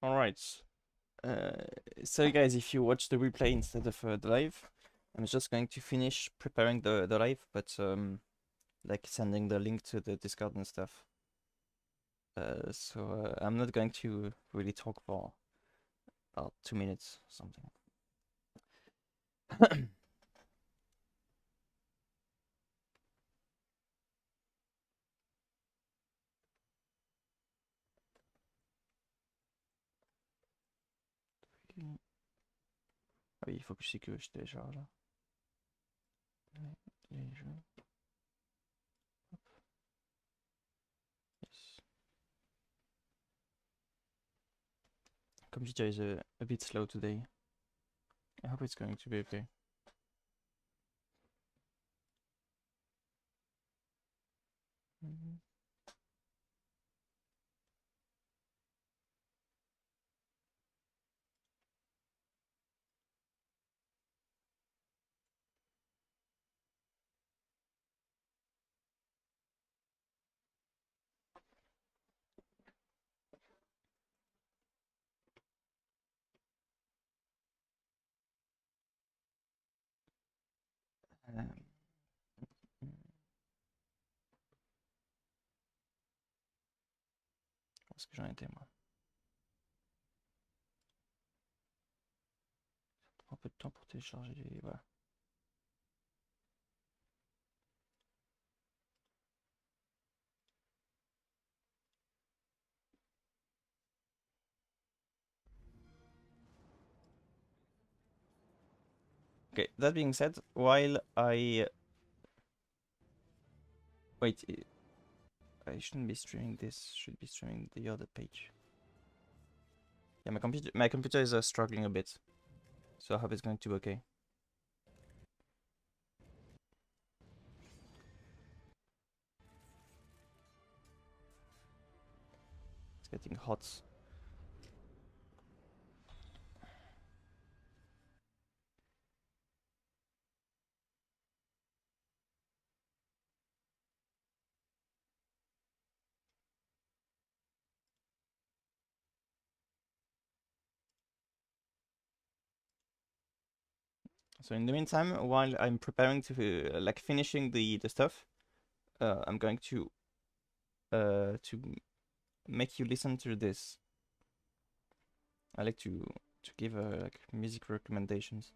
Alright. So guys, if you watch the replay instead of the live, I'm just going to finish preparing the live, but like sending the link to the Discord and stuff. So I'm not going to really talk for about 2 minutes or something. Ah oui, il faut que je télécharge. Les jeux. Hop. Yes. Computer is a bit slow today. I hope it's going to be okay. Où est-ce que j'en étais moi? Ça prend un peu de temps pour télécharger, voilà. Okay, that being said, while I... Wait, I shouldn't be streaming this, should be streaming the other page. Yeah, my computer is struggling a bit, so I hope it's going to be okay. It's getting hot. So in the meantime, while I'm preparing to like finishing the stuff, I'm going to make you listen to this. I like to give like music recommendations.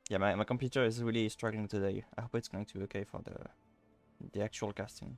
Yeah, my computer is really struggling today. I hope it's going to be okay for the actual casting.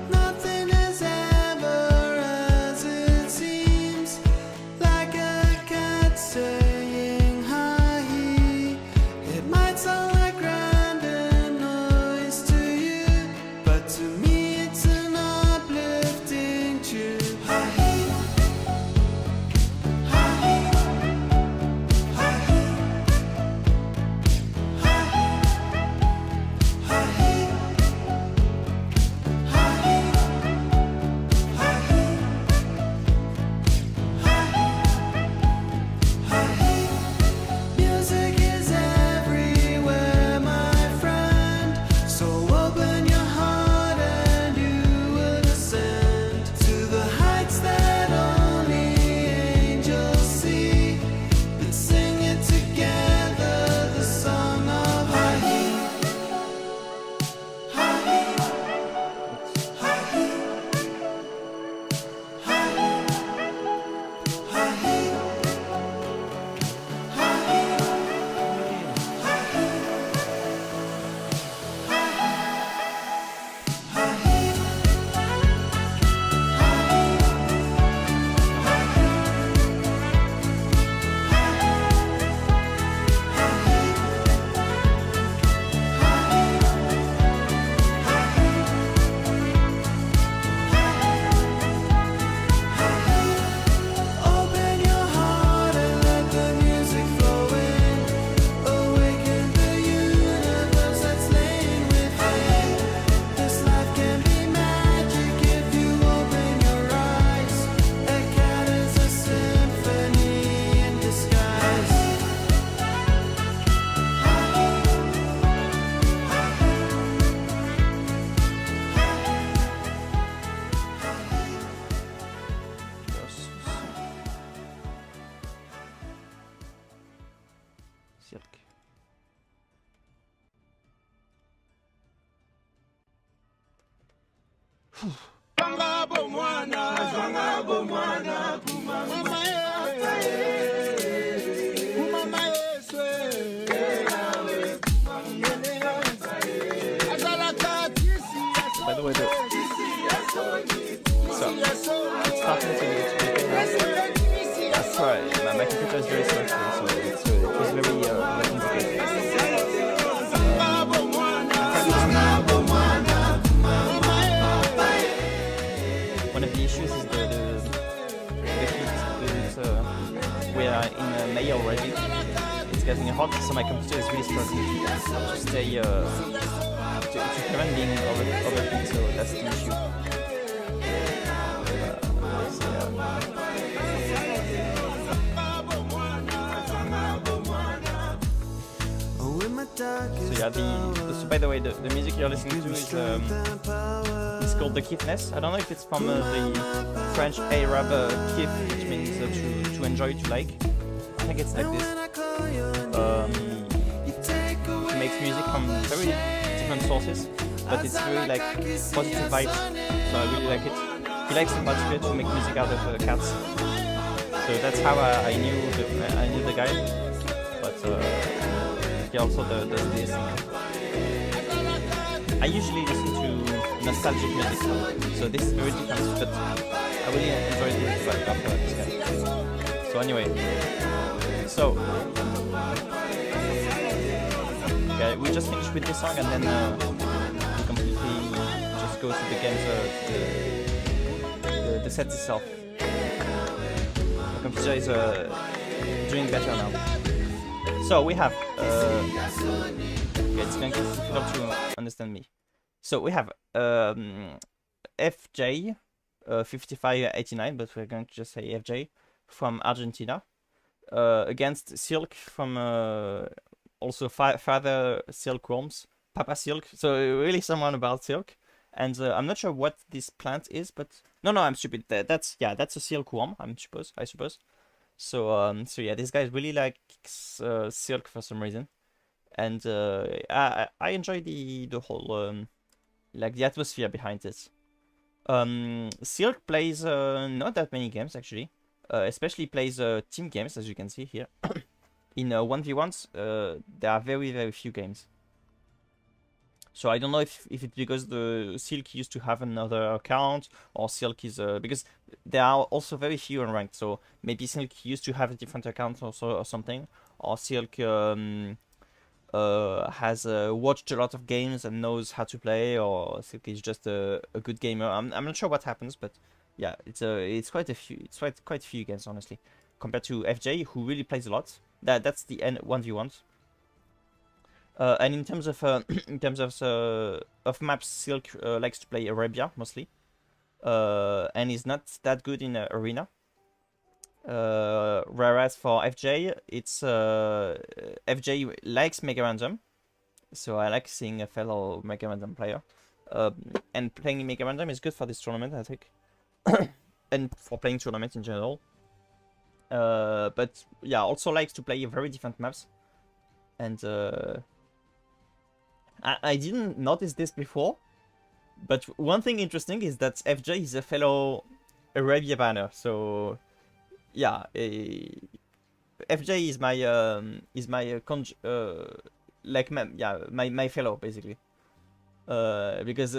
Nothing is ever as it seems, like a cat saying hi. It might sound By the way, so it's starting to prepare now. That's right. My computer is very slow, so it was very complicated. One of the issues is we are in May already. It's getting hot, so my computer is really struggling to stay to prevent being overheated. So that's the issue. So yeah, so by the way, the music you're listening to is called the Kiffness. I don't know if it's from the French Arab Kiff, which means to enjoy, to like. I think it's like this. He makes music from very different sources, but it's very like positive vibes, so I really like it. He likes in particular to make music out of cats. So that's how I knew the guy, but he also does this. I usually listen to nostalgic music, so this is very different, but I really enjoyed the vibe of this guy. So anyway, okay, we just finished with this song, and then we completely just go to the games, the set itself. The computer is doing better now. So we have it's going to be difficult to understand me. So we have Fj5589, but we're going to just say FJ from Argentina, against Silk from also Father Silkworms, Papa Silk. So really someone about Silk, and I'm not sure what this plant is, but no, I'm stupid. That's a silkworm, I suppose. So yeah, this guy really likes Silk for some reason, and I enjoy the whole like the atmosphere behind it. Silk plays not that many games actually, especially plays team games, as you can see here. In 1v1s, there are very few games. So I don't know if it's because the Silk used to have another account, or Silk is because there are also very few unranked. So maybe Silk used to have a different account or something, or Silk has watched a lot of games and knows how to play, or Silk is just a good gamer. I'm not sure what happens, but yeah, it's quite a few games honestly, compared to FJ, who really plays a lot. That's the N 1v1s. And in terms of maps, Silk likes to play Arabia mostly, and is not that good in Arena. Whereas for FJ, it's FJ likes Mega Random, so I like seeing a fellow Mega Random player. And playing Mega Random is good for this tournament, I think, and for playing tournaments in general. But yeah, also likes to play very different maps, and I didn't notice this before, but one thing interesting is that FJ is a fellow Arabia banner. So yeah, FJ is my fellow basically, because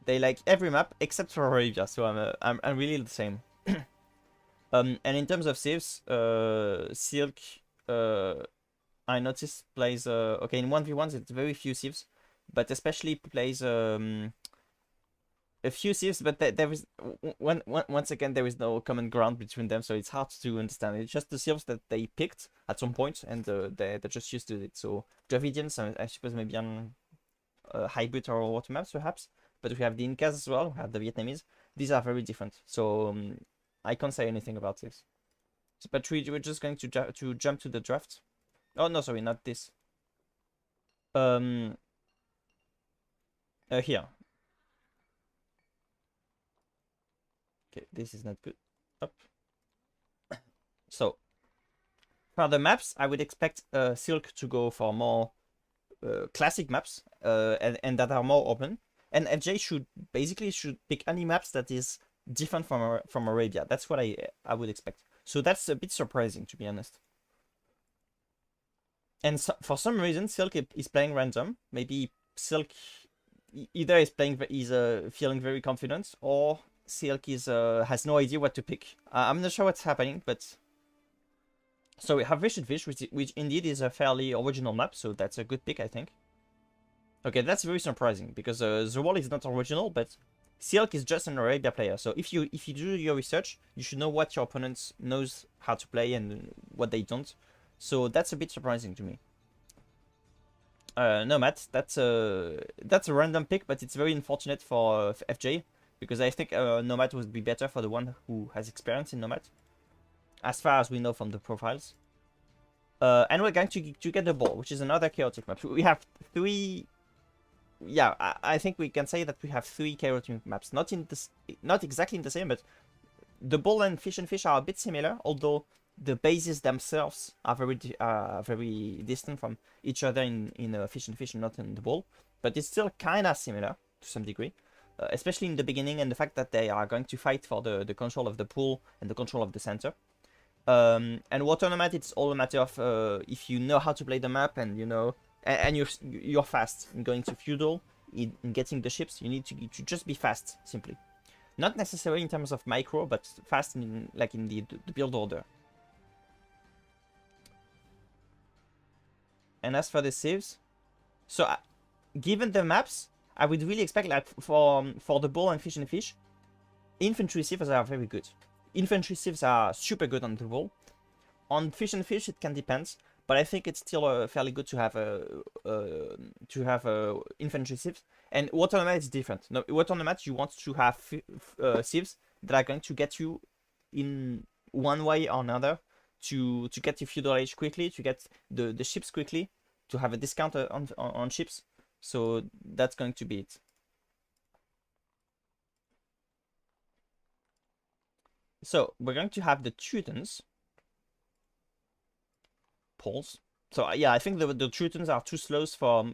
they like every map except for Arabia. So I'm really the same. And in terms of saves, Silk I noticed plays okay, in 1v1s it's very few saves, but especially plays a few saves, but there is once again there is no common ground between them, so it's hard to understand. It's just the saves that they picked at some point, and they're just used to it. So Dravidians, I suppose maybe on hybrid or water maps perhaps, but we have the Incas as well, we have the Vietnamese. These are very different, so I can't say anything about this. So, but we're just going to jump to the draft. Oh no, sorry, not this. Here. Okay, this is not good. Up. So, for the maps, I would expect Silk to go for more classic maps, and that are more open. And FJ should basically pick any maps that is different from Arabia. That's what I would expect. So that's a bit surprising, to be honest. And so, for some reason, Silk is playing random. Maybe Silk either is feeling very confident, or Silk has no idea what to pick. I'm not sure what's happening, but so we have Vision Fish, which indeed is a fairly original map, so that's a good pick, I think. Okay, that's very surprising because the wall is not original, but Silk is just an Arabia player. So if you do your research, you should know what your opponent knows how to play and what they don't. So that's a bit surprising to me. Nomad, that's a random pick, but it's very unfortunate for FJ because I think Nomad would be better for the one who has experience in Nomad, as far as we know from the profiles. And we're going to get the ball, which is another chaotic map. We have three. Yeah, I think we can say that we have three chaotic maps. Not exactly in the same, but the ball and fish are a bit similar, although the bases themselves are very distant from each other in fish and not in the ball. But it's still kind of similar to some degree, especially in the beginning, and the fact that they are going to fight for the control of the pool and the control of the center. And Water Nomad, it's all a matter of if you know how to play the map and you know, and you're fast in going to feudal, in getting the ships. You need to just be fast, simply. Not necessarily in terms of micro, but fast in the build order. And as for the saves, so given the maps, I would really expect like for the ball and fish, infantry saves are very good. Infantry saves are super good on the ball. On fish, it can depend, but I think it's still fairly good to have infantry saves. And Water Nomad is different. No, Water Nomad, you want to have saves that are going to get you in one way or another to get your feudal age quickly, to get the ships quickly, to have a discount on ships. So that's going to be it. So we're going to have the Teutons. Poles. So yeah, I think the Teutons are too slow for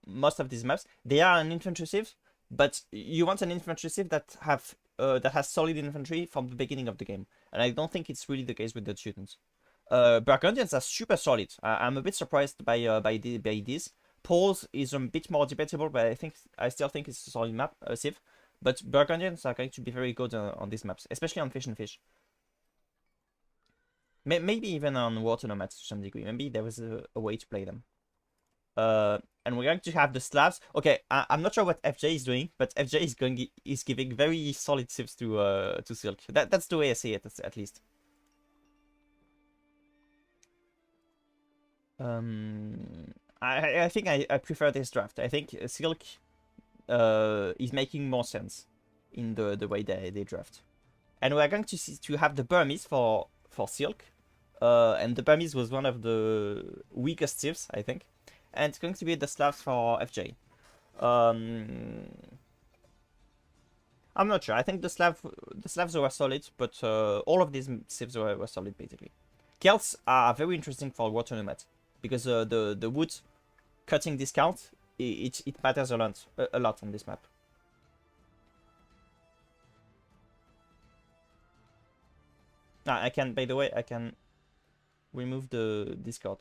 most of these maps. They are an infantry civ, but you want an infantry civ that has solid infantry from the beginning of the game, and I don't think it's really the case with the Teutons. Burgundians are super solid. I'm a bit surprised by these. Poles is a bit more debatable, but I still think it's a solid map, civ. But Burgundians are going to be very good on these maps, especially on fish. Maybe even on Water Nomads to some degree. Maybe there was a way to play them. And we're going to have the Slavs. Okay, I'm not sure what FJ is doing, but FJ is giving very solid civs to Silk. That's the way I see it, at least. I think I prefer this draft. I think Silk is making more sense in the way they draft. And we're going to have the Burmese for Silk. And the Burmese was one of the weakest civs, I think. And it's going to be the Slavs for FJ. I'm not sure. I think the Slavs were solid, but all of these civs were solid, basically. Celts are very interesting for Water Nomad, because the wood cutting discount, it matters a lot on this map. By the way, I can remove the Discord.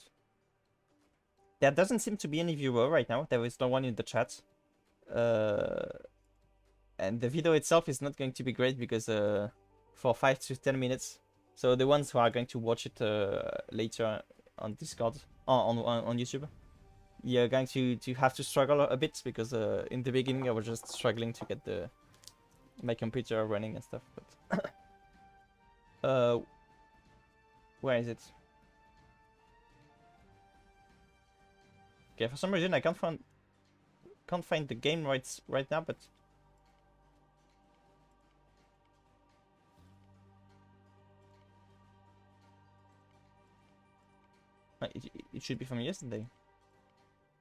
There doesn't seem to be any viewer right now. There is no one in the chat. And the video itself is not going to be great because for 5 to 10 minutes. So the ones who are going to watch it later on Discord, on YouTube, you're going to have to struggle a bit, because in the beginning I was just struggling to get my computer running and stuff. But where is it? Okay, for some reason I can't find the game right now, but it should be from yesterday.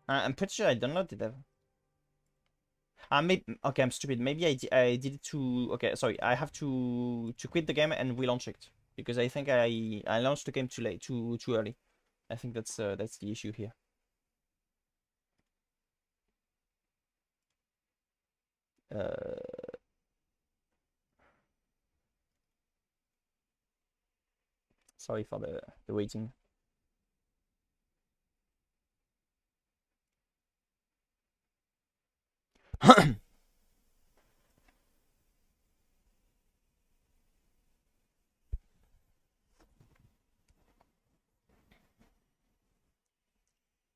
I'm pretty sure I downloaded it. Okay, I'm stupid. Maybe I did it to. Okay, sorry. I have to quit the game and relaunch it, because I think I launched the game too late, too early. I think that's the issue here. Sorry for the waiting.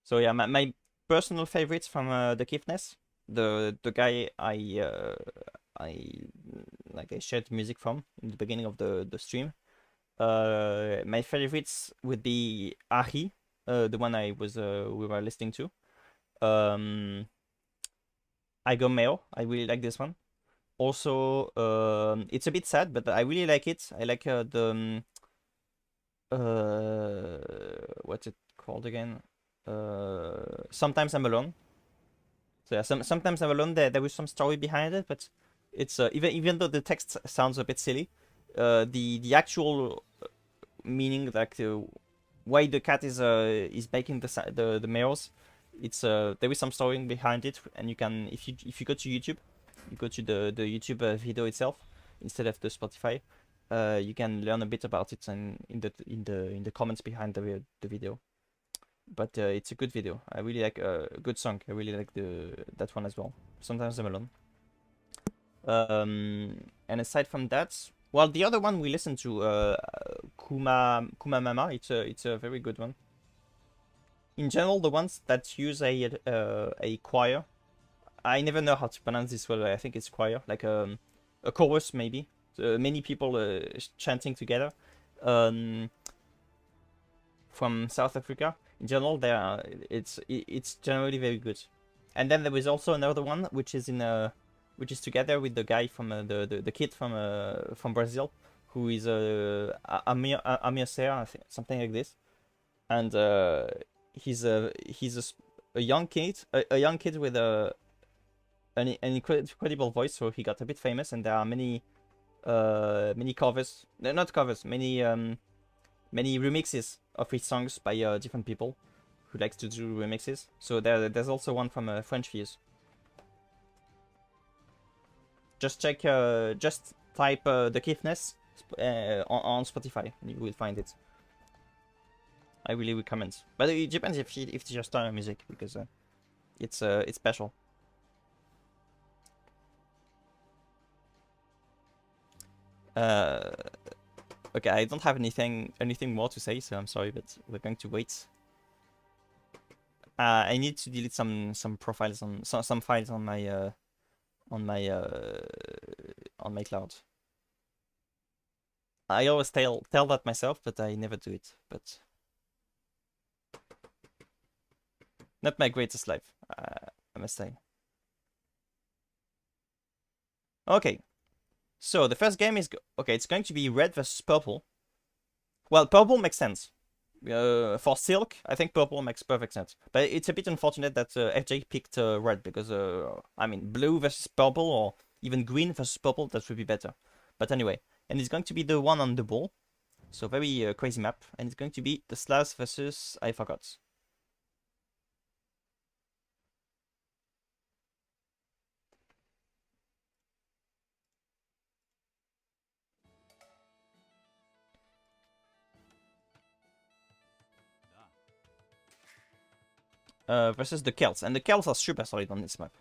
So yeah, my personal favorites from the Kiffness, the guy I shared music from in the beginning of the stream. My favorites would be Ahi, the one we were listening to. I Go Meo, I really like this one. Also, it's a bit sad, but I really like it. I like what's it called again? Sometimes I'm Alone. So yeah, sometimes I'm alone. There was some story behind it, but it's even though the text sounds a bit silly, the actual meaning, like why the cat is making the meows, it's there is some story behind it, and you can, if you go to YouTube, you go to the YouTube video itself instead of the Spotify, you can learn a bit about it and in the comments behind the video. But it's a good video. I really like a good song. I really like that one as well. Sometimes I'm Alone. And aside from that, well, the other one we listened to, Kuma Mama, it's a very good one. In general, the ones that use a choir, I never know how to pronounce this word. I think it's choir, like a chorus maybe. Many people chanting together. From South Africa. In general, it's generally very good. And then there is also another one which is together with the guy from the kid from Brazil, who is Amir Serra, I think, something like this. And he's a young kid, a young kid with an incredible voice. So he got a bit famous, and there are many covers, not covers, many remixes of his songs by different people who likes to do remixes. So there's also one from French Fuse. Just check, just type the Kiffness on Spotify, and you will find it. I really recommend. But it depends if it's your style of music, because it's special. Okay, I don't have anything more to say, so I'm sorry, but we're going to wait. I need to delete some profiles on some files on my cloud. I always tell that myself, but I never do it. But not my greatest life, I must say. Okay, so the first game is okay. It's going to be red versus purple. Well, purple makes sense. For Silk, I think purple makes perfect sense. But it's a bit unfortunate that FJ picked red, because I mean, blue versus purple, or even green versus purple, that would be better. But anyway, and it's going to be the one on the ball, so very crazy map, and it's going to be the Slavs versus I forgot. Versus the Celts, and the Celts are super solid on this map.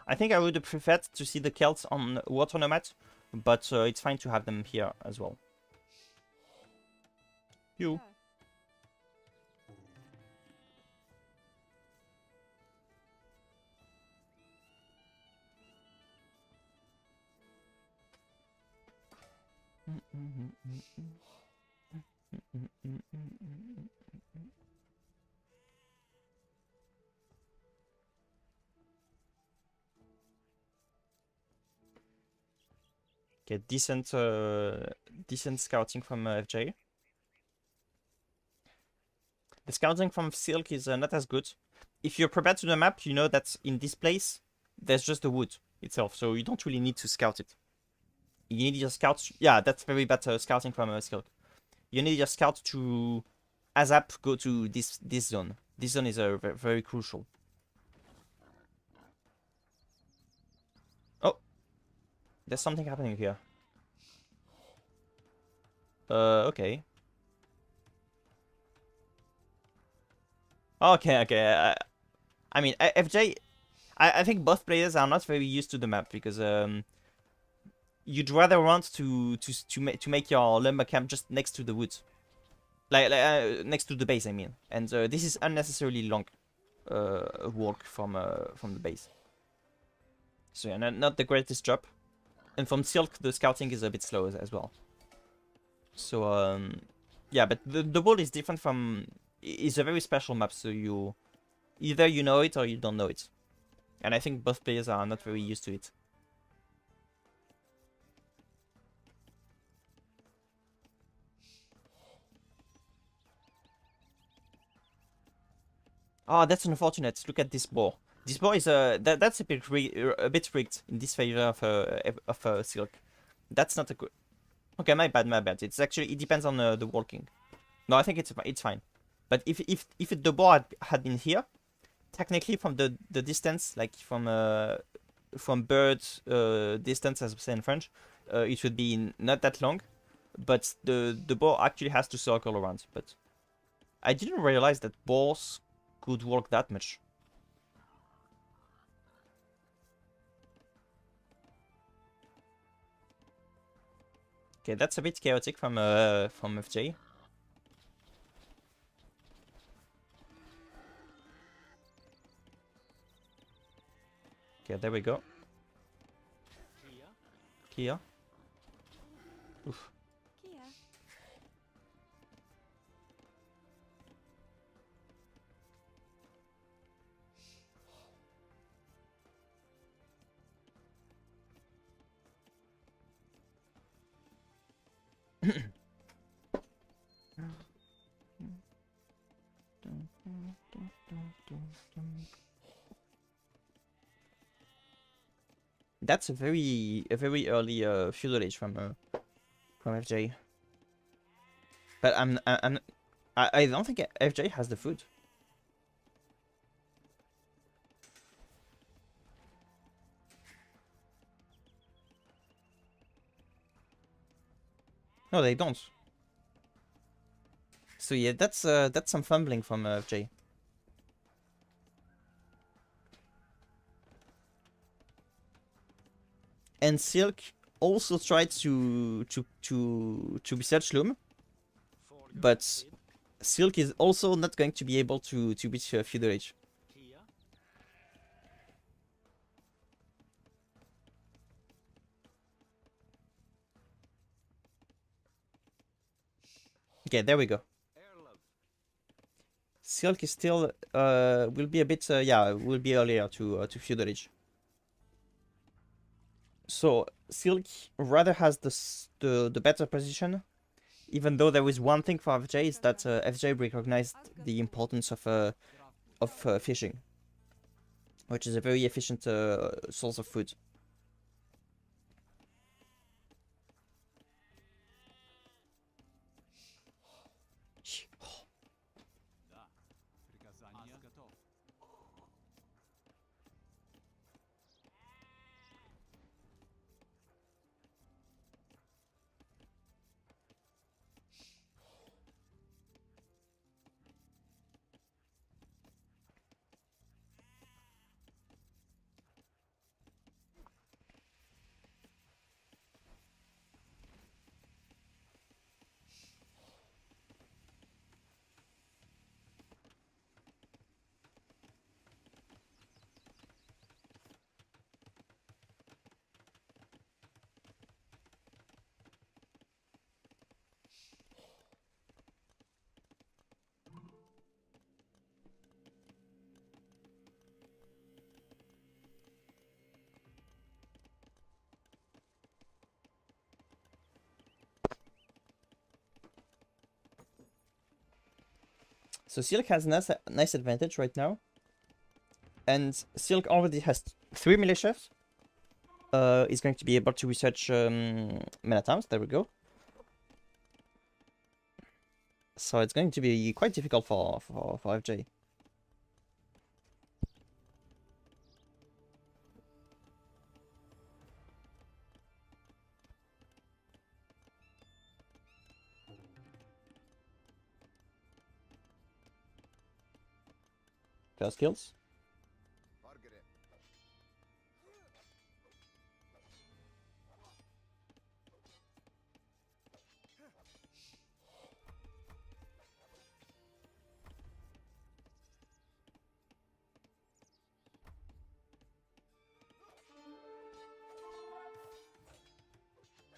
I think I would have preferred to see the Celts on Water Nomad, but it's fine to have them here as well. You. Okay, decent scouting from FJ. The scouting from Silk is not as good. If you're prepared to the map, you know that in this place, there's just the wood itself, so you don't really need to scout it. You need your scouts. Yeah, that's very bad scouting from Silk. You need your scout to ASAP go to this zone. This zone is very crucial. Oh, There's something happening here. Okay. Okay, okay. I mean, FJ, I think both players are not very used to the map because you'd rather want to make your lumber camp just next to the woods, like next to the base. I mean, and this is unnecessarily long walk from the base. So yeah, not the greatest job. And from Silk, the scouting is a bit slow as well. So yeah, but the world is different from. It's a very special map, so you either you know it or you don't know it. And I think both players are not very used to it. Oh, that's unfortunate. Look at this boar. This boar is that's a bit rigged in this favor of Silk. That's not a good. Okay, my bad, my bad. It's actually it depends on the walking. No, I think it's fine. But if the boar had been here, technically from the distance, like from bird distance, as we say in French, it should be not that long. But the boar actually has to circle around. But I didn't realize that boars could walk that much. Okay, that's a bit chaotic from FJ. Okay, there we go. Kia. Oof. That's a very early feudal age from FJ. But I don't think FJ has the food. No, they don't. So yeah, that's some fumbling from FJ. And Silk also tried to research Loom, but Silk is also not going to be able to beat Feudal Age. Okay, there we go. Silk is still will be a bit yeah, will be earlier to Feudal Age. So Silk rather has the better position, even though there is one thing for FJ is that FJ recognized the importance of fishing, which is a very efficient source of food. So Silk has a nice advantage right now. And Silk already has 3 militias. Is going to be able to research mana towns. There we go. So it's going to be quite difficult for FJ. First kills.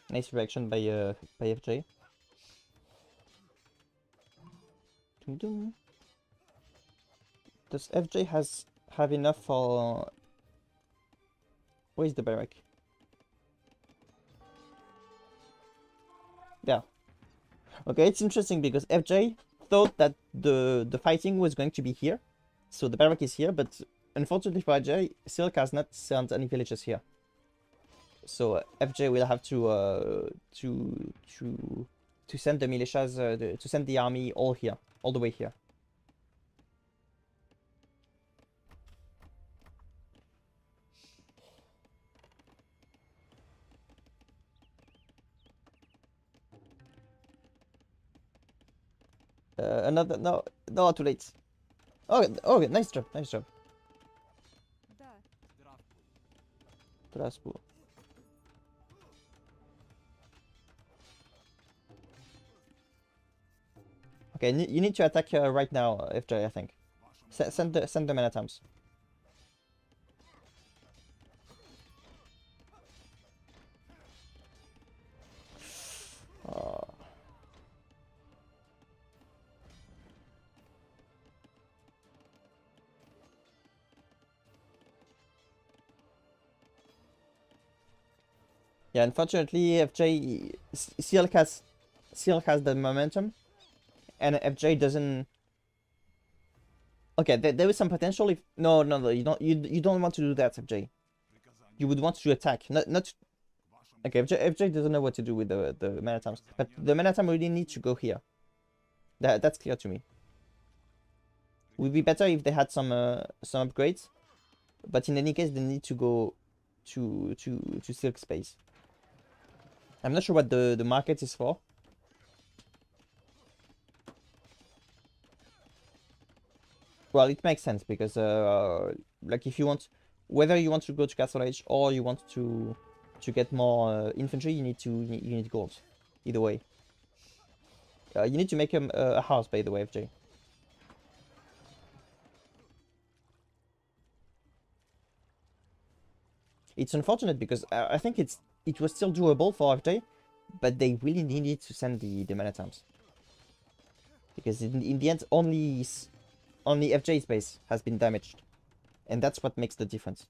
Nice reaction by FJ. Dum dum. Does FJ have enough for? Where's the barrack? Yeah. Okay, it's interesting because FJ thought that the fighting was going to be here, so the barrack is here, but unfortunately for FJ, Silk has not sent any villages here. So FJ will have to send the militias, to send the army all here, all the way here. Another no, too late. Oh, nice job, nice job. Strasbourg. Okay, you need to attack right now, FJ. I think. Send the men at arms. Yeah, unfortunately, FJ Silk has the momentum, and FJ doesn't. Okay, there is some potential if no, you don't want to do that, FJ. You would want to attack, not. Okay, FJ doesn't know what to do with the men at arms, but the men at arms really need to go here. That's clear to me. Would be better if they had some upgrades, but in any case they need to go to Silk space. I'm not sure what the market is for. Well, it makes sense because like if you want, whether you want to go to Castle Age or you want to get more infantry, you need gold. Either way, you need to make a house, by the way, FJ. It's unfortunate because I think it was still doable for FJ, but they really needed to send the men at arms because in the end only FJ's base has been damaged, and that's what makes the difference.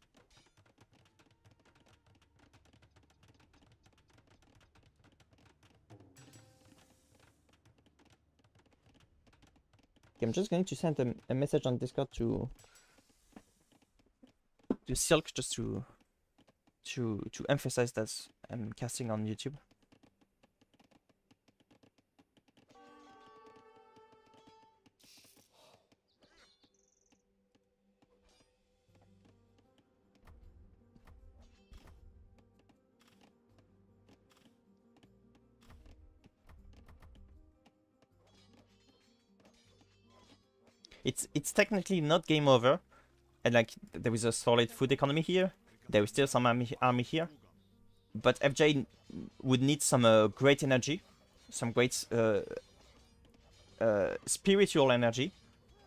Okay, I'm just going to send a message on Discord to Silk just to emphasize that I'm casting on YouTube. It's technically not game over, and like there is a solid food economy here. There is still some army here, but FJ would need some great energy, some great spiritual energy,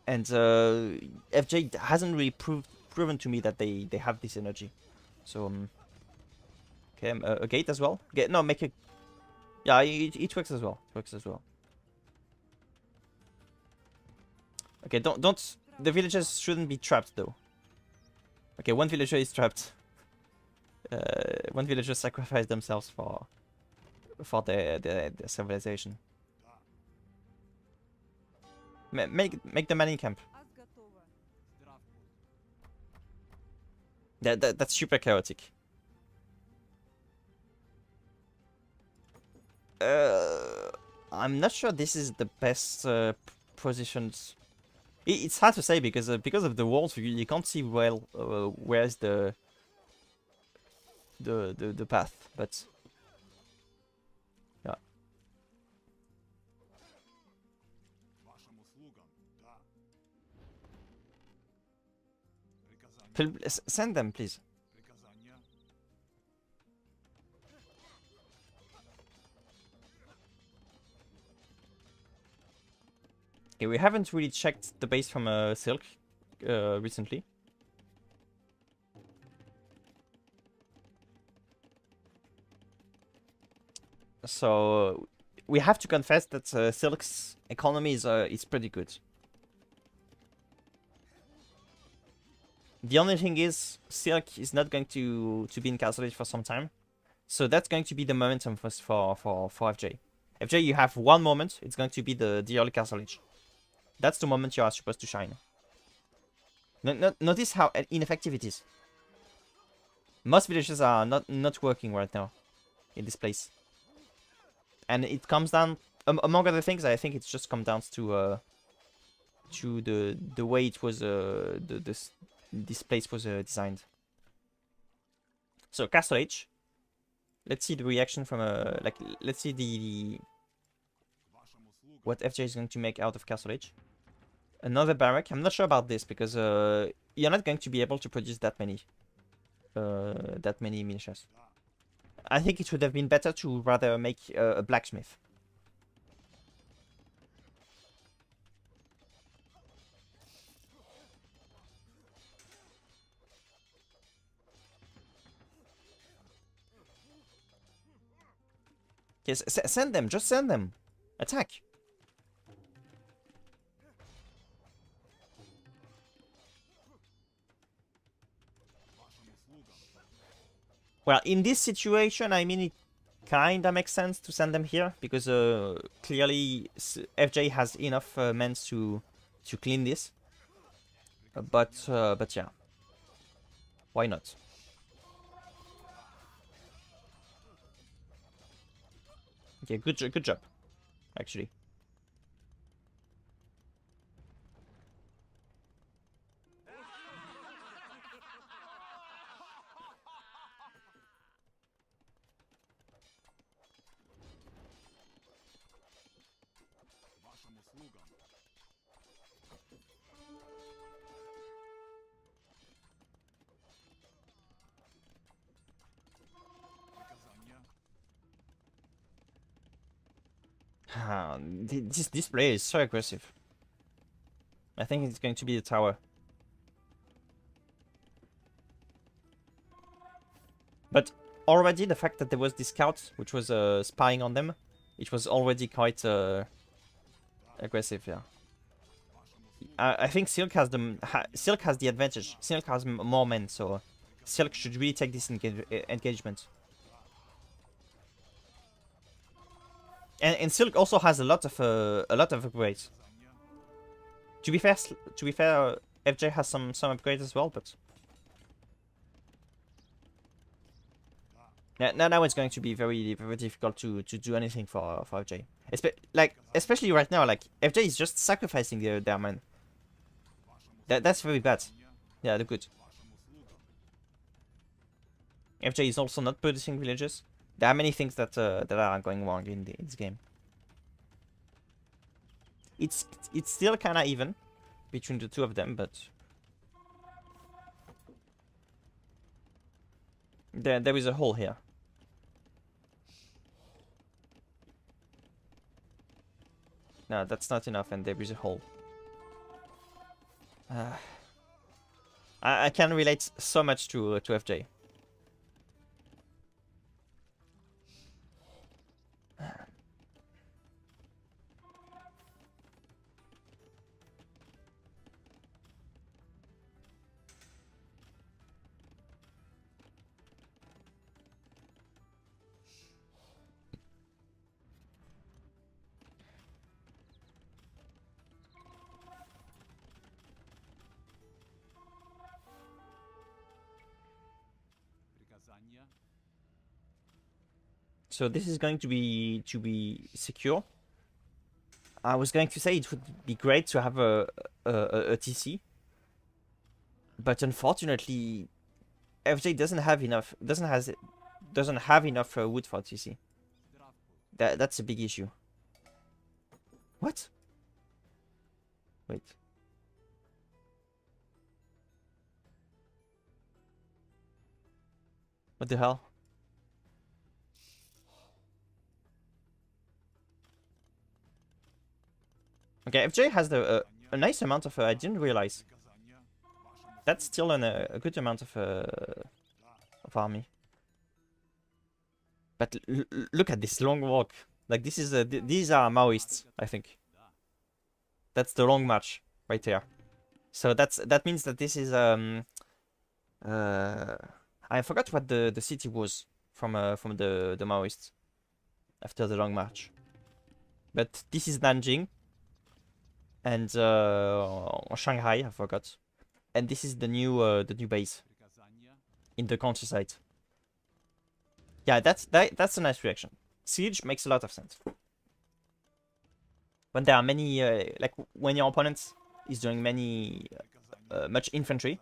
and FJ hasn't really proven to me that they have this energy. So okay, a gate as well. Make a. Yeah, it works as well. It works as well. Okay, don't. The villagers shouldn't be trapped though. Okay, one villager is trapped. One villager sacrificed themselves for their civilization. Make the mining camp. That's super chaotic. I'm not sure this is the best positions. It's hard to say because of the walls, you can't see well where's the path, but yeah. Send them, please. Okay, we haven't really checked the base from Silk recently. So we have to confess that Silk's economy is pretty good. The only thing is, Silk is not going to be in Castle Age for some time. So that's going to be the momentum for FJ. FJ, you have one moment, it's going to be the early Castle Age. That's the moment you are supposed to shine. Notice how ineffective it is. Most villages are not working right now in this place. And it comes down, among other things, I think it's just come down to the way it was this place was designed. So Castle Age. Let's see the reaction from let's see what FJ is going to make out of Castle Age. Another barrack. I'm not sure about this because you're not going to be able to produce that many militias. I think it would have been better to rather make a blacksmith. Yes, send them. Just send them. Attack. Well, in this situation, I mean, it kinda makes sense to send them here because clearly FJ has enough men to clean this. But yeah, why not? Okay, good job, actually. This player is so aggressive. I think it's going to be the tower. But already the fact that there was this scout which was spying on them, it was already quite aggressive. Yeah. I think Silk has the advantage. Silk has more men, so Silk should really take this engagement. And Silk also has a lot of upgrades. To be fair, FJ has some upgrades as well, but now it's going to be very difficult to do anything for FJ. Especially right now, like FJ is just sacrificing their men. That's very bad. Yeah, they're good. FJ is also not producing villages. There are many things that are going wrong in this game. It's still kind of even between the two of them, but there is a hole here. No, that's not enough, and there is a hole. I can relate so much to FJ. So this is going to be secure. I was going to say it would be great to have a TC, but unfortunately, FJ doesn't have enough wood for TC. That's a big issue. What? Wait. What the hell? Okay, FJ has a nice amount of... I didn't realize. That's still a good amount of army. But look at this long walk. Like, this is these are Maoists, I think. That's the long march right there. So that means that this is I forgot what the city was from the Maoists after the long march. But this is Nanjing and Shanghai, I forgot. And this is the new base in the countryside. Yeah, that's a nice reaction. Siege makes a lot of sense. When there are many, like when your opponent is doing much infantry,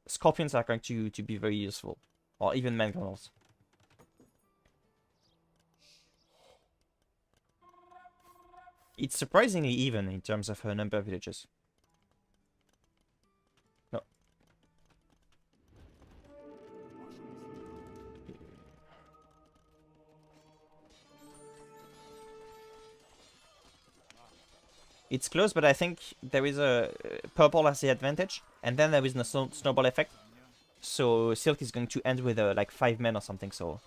Scorpions are going to be very useful, or even Mangonels. It's surprisingly even in terms of number of villages. No. It's close, but I think there is a purple has the advantage, and then there is no snowball effect. So Silk is going to end with like 5 men or something. So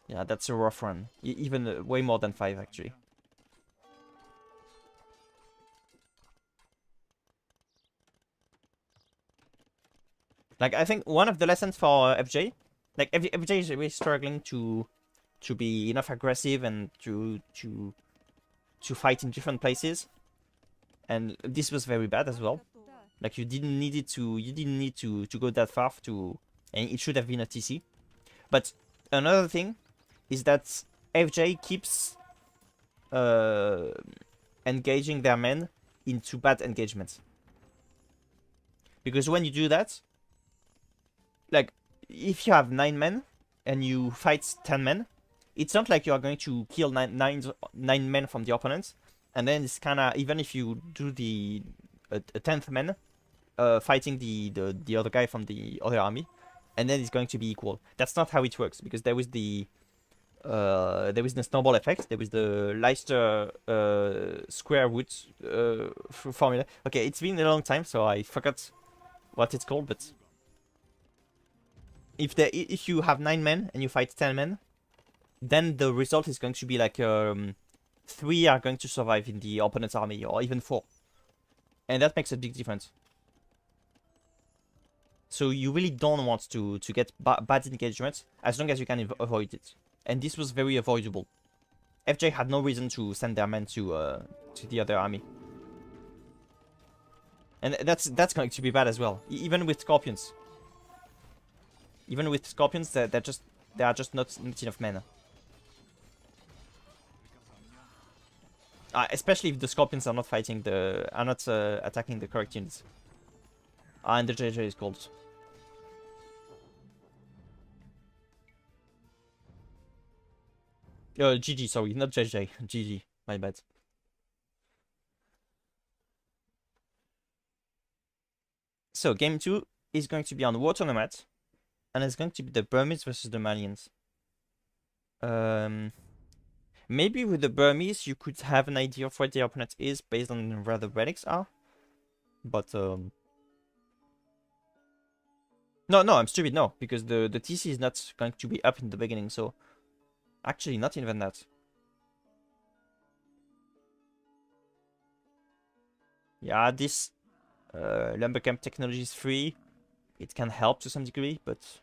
yeah, that's a rough run. Even way more than 5 actually. Like I think one of the lessons for FJ, like FJ is really struggling to be enough aggressive and to fight in different places, and this was very bad as well. Like you didn't need to go that far and it should have been a TC. But another thing is that FJ keeps engaging their men into bad engagements, because when you do that, like if you have 9 men and you fight 10 men, it's not like you are going to kill 9 men from the opponents, and then it's kind of, even if you do a 10th man fighting the other guy from the other army, and then it's going to be equal. That's not how it works, because there was the snowball effect, there was the Leicester square root formula. Okay, it's been a long time, so I forgot what it's called, but if you have 9 men and you fight 10 men, then the result is going to be like 3 are going to survive in the opponent's army, or even 4. And that makes a big difference. So you really don't want to get bad engagements as long as you can avoid it. And this was very avoidable. FJ had no reason to send their men to the other army. And that's going to be bad as well. Even with Scorpions. Even with Scorpions, there are just not enough men. Especially if the Scorpions are not fighting attacking the correct units. And the JJ is called. GG, sorry, not JJ. GG, my bad. So game 2 is going to be on War Tournament, and it's going to be the Burmese versus the Malians. Maybe with the Burmese you could have an idea of what the opponent is based on where the relics are. But no, I'm stupid, no, because the TC is not going to be up in the beginning, so actually not even that. Yeah, this Lumbercamp technology is free. It can help to some degree, but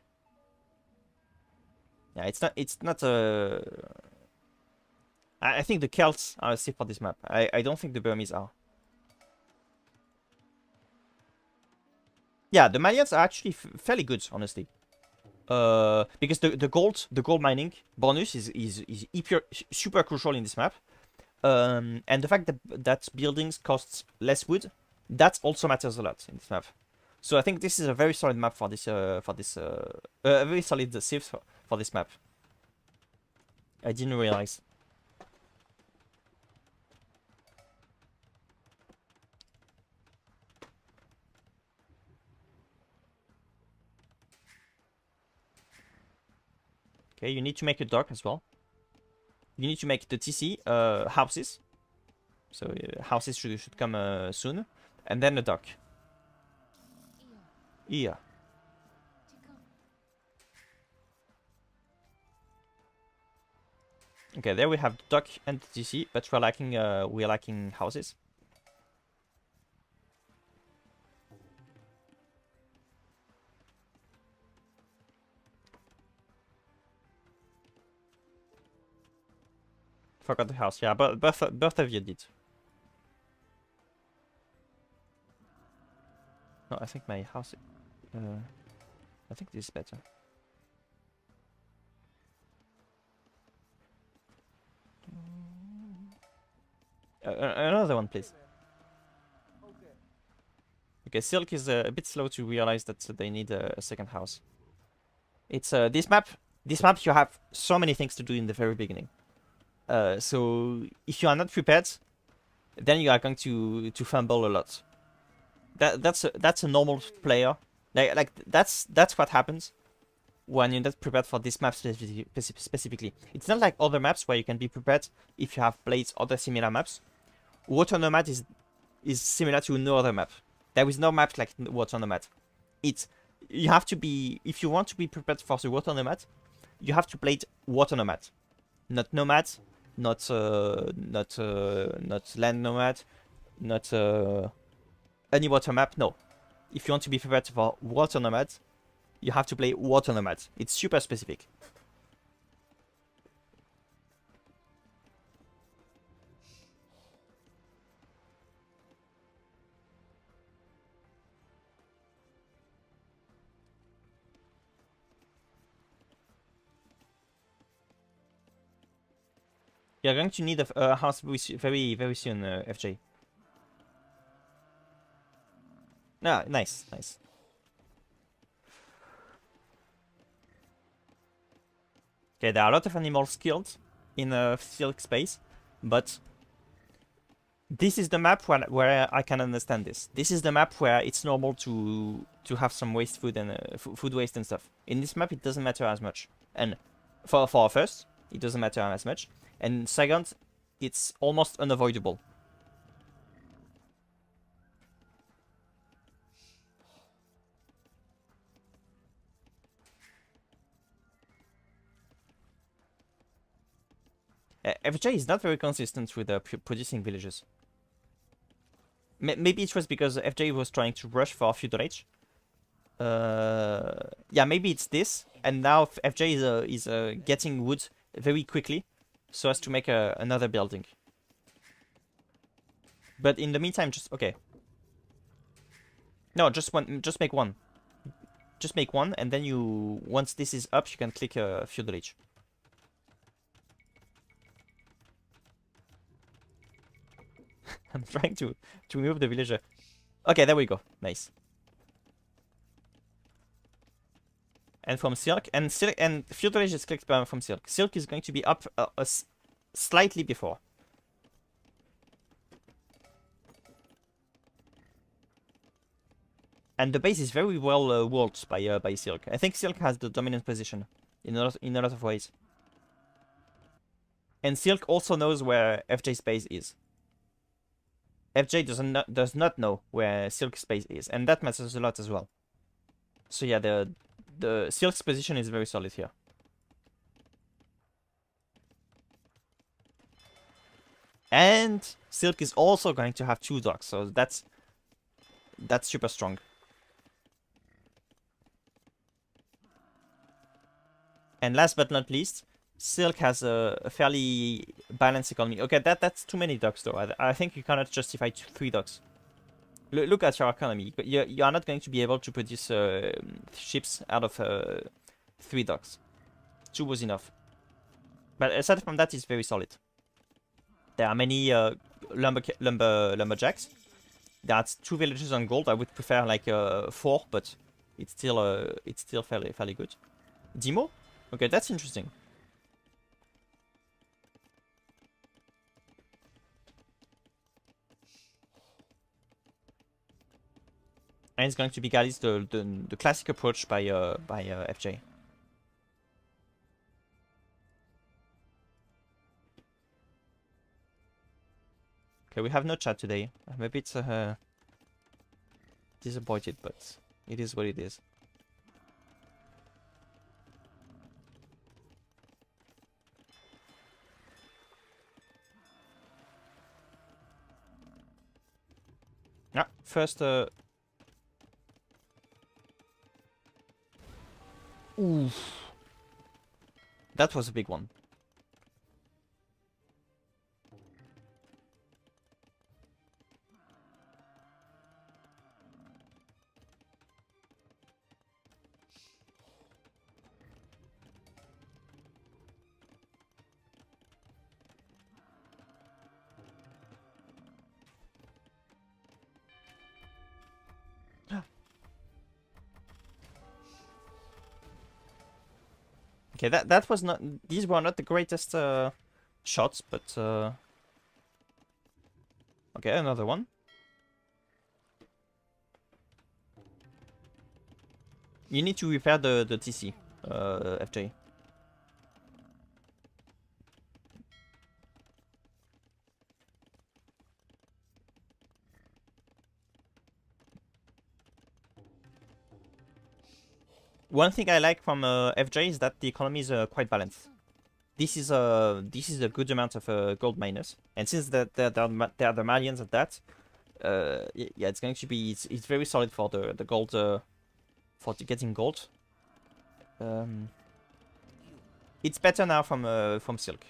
yeah, it's not I think the Celts are safe for this map. I don't think the Burmese are. Yeah, the Malians are actually fairly good, honestly. Because the gold mining bonus is super crucial in this map. And the fact that buildings cost less wood, that also matters a lot in this map. So I think this is a very solid map for this a very solid safe for this map. I didn't realize. Okay, you need to make a dock as well. You need to make the TC houses. So houses should come soon, and then a dock. Yeah. Okay, there we have the dock and the TC, but we're lacking houses. Forgot the house. Yeah, but both of you did. No, I think my house. I think this is better. Another one, please. Okay, Silk is a bit slow to realize that they need a second house. It's this map. This map, you have so many things to do in the very beginning. So if you are not prepared, then you are going to fumble a lot. That's a normal player. Like that's what happens when you're not prepared for this map specifically. It's not like other maps where you can be prepared if you have played other similar maps. Water Nomad is similar to no other map. There is no map like Water Nomad. You have to be, if you want to be prepared for the Water Nomad, you have to play Water Nomad, not Nomad, not Land Nomad, not any water map. No, if you want to be prepared for Water Nomad, you have to play Water Nomad. It's super specific. You're going to need a house very, very soon, FJ. Ah, nice, nice. Okay, there are a lot of animals killed in Silk space, but this is the map where I can understand this. This is the map where it's normal to have some waste food and food waste and stuff. In this map, it doesn't matter as much. And for first, it doesn't matter as much. And second, it's almost unavoidable. FJ is not very consistent with producing villages. Maybe it was because FJ was trying to rush for feudal age. Yeah, maybe it's this. And now FJ is getting wood very quickly, so as to make another building. But in the meantime, just okay. No, just make one. Just make one, and then once this is up, you can click feudal age. I'm trying to remove the villager. Okay, there we go. Nice. And from Silk, and feudal age is clicked from Silk. Silk is going to be up slightly before. And the base is very well walled by Silk. I think Silk has the dominant position in a lot of ways. And Silk also knows where FJ's base is. FJ does not know where Silk's base is, and that matters a lot as well. So yeah, the Silk's position is very solid here. And Silk is also going to have 2 docks, so that's super strong. And last but not least, Silk has a fairly balanced economy. Okay, that's too many docks though. I think you cannot justify 3 docks. Look at your economy. You are not going to be able to produce ships out of 3 docks. 2 was enough. But aside from that, it's very solid. There are many lumberjacks. That's 2 villages on gold. I would prefer like 4, but it's still fairly good. Demo? Okay, that's interesting. And it's going to be guided the classic approach by FJ. Okay, we have no chat today. I'm a bit disappointed, but it is what it is. Ah, first oof. That was a big one. Okay, that was not. These were not the greatest shots, but okay, another one. You need to repair the TC, FJ. One thing I like from FJ is that the economy is quite balanced. This is a good amount of gold miners, and since there are the Malians at that, yeah, it's going to be it's very solid for the gold for getting gold. It's better now from Silk.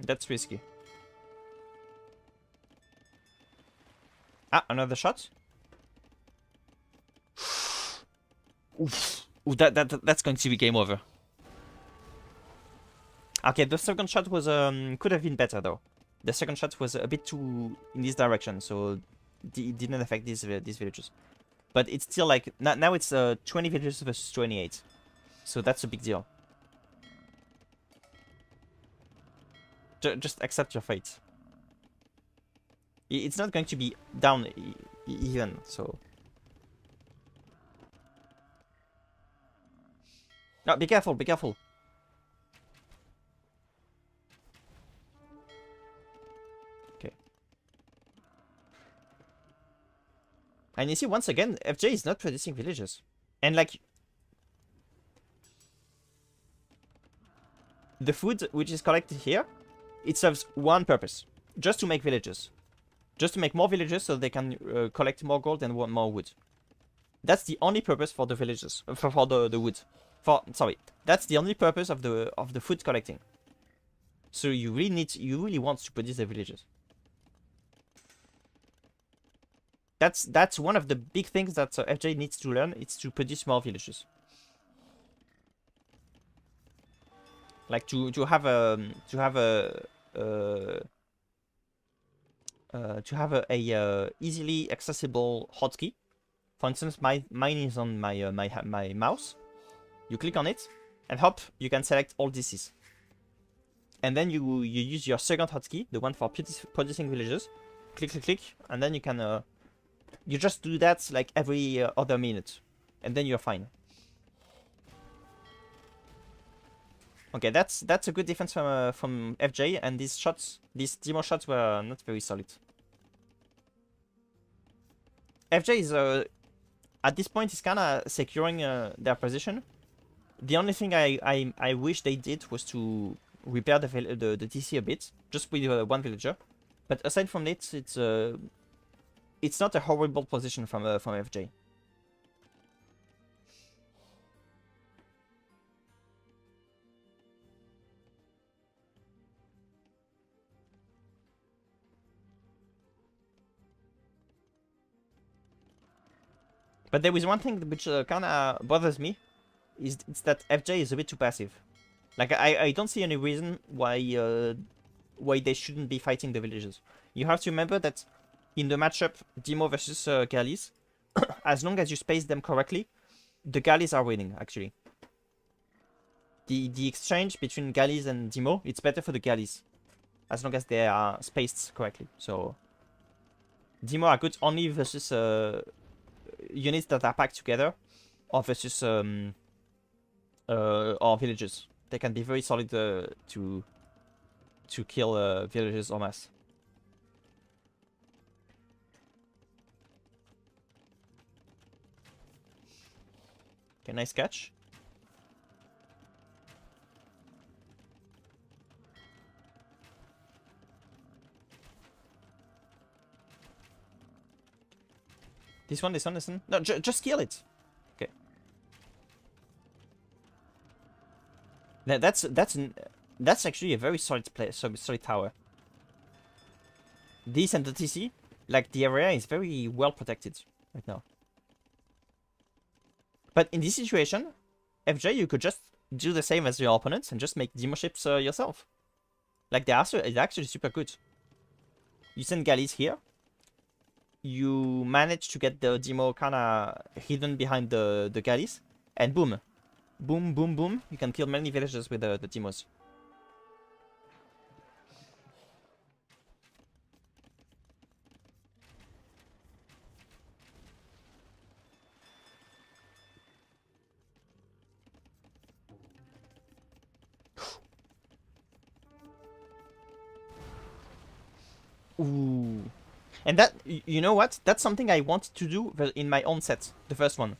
That's risky. Ah, another shot. Oof. Ooh, that's going to be game over. Okay, the second shot was could have been better though. The second shot was a bit too in this direction, so it didn't affect these villagers. But it's still like now it's 20 villagers versus 28, so that's a big deal. Just accept your fate. It's not going to be down even, so. No, be careful, be careful. Okay. And you see, once again, FJ is not producing villages. And like, the food which is collected here, it serves one purpose. Just to make villages. Just to make more villages so they can collect more gold and more wood. That's the only purpose for the villages. For the wood. Sorry, that's the only purpose of the food collecting. So you really want to produce the villages. That's one of the big things that FJ needs to learn. It's to produce more villages. Like to have a easily accessible hotkey. For instance, mine is on my mouse. You click on it, and hop, you can select all DCs. And then you use your second hotkey, the one for producing villages. Click, click, click, and then you can you just do that like every other minute, and then you're fine. Okay, that's a good defense from FJ, and these demo shots were not very solid. FJ is at this point is kind of securing their position. The only thing I wish they did was to repair the TC a bit, just with one villager. But aside from it, it's not a horrible position from FJ. But there is one thing which kind of bothers me, it's that FJ is a bit too passive. Like I don't see any reason why they shouldn't be fighting the villagers. You have to remember that in the matchup Demo versus Galleys, as long as you space them correctly, the Galleys are winning actually. The exchange between Galleys and Demo, it's better for the Galleys, as long as they are spaced correctly. So Demo are good only versus units that are packed together, or versus or villages. They can be very solid to kill villages en masse. Okay, nice catch. This one. No, just kill it. Okay. That's actually a very solid place, solid tower. This and the TC, like the area is very well protected right now. But in this situation, FJ, you could just do the same as your opponents and just make demo ships yourself. Like it's actually super good. You send galleys here. You manage to get the demo kinda hidden behind the galleys, and boom. Boom, boom, boom. You can kill many villages with the demos. Ooh. And that, you know what? That's something I wanted to do in my own set, the first one.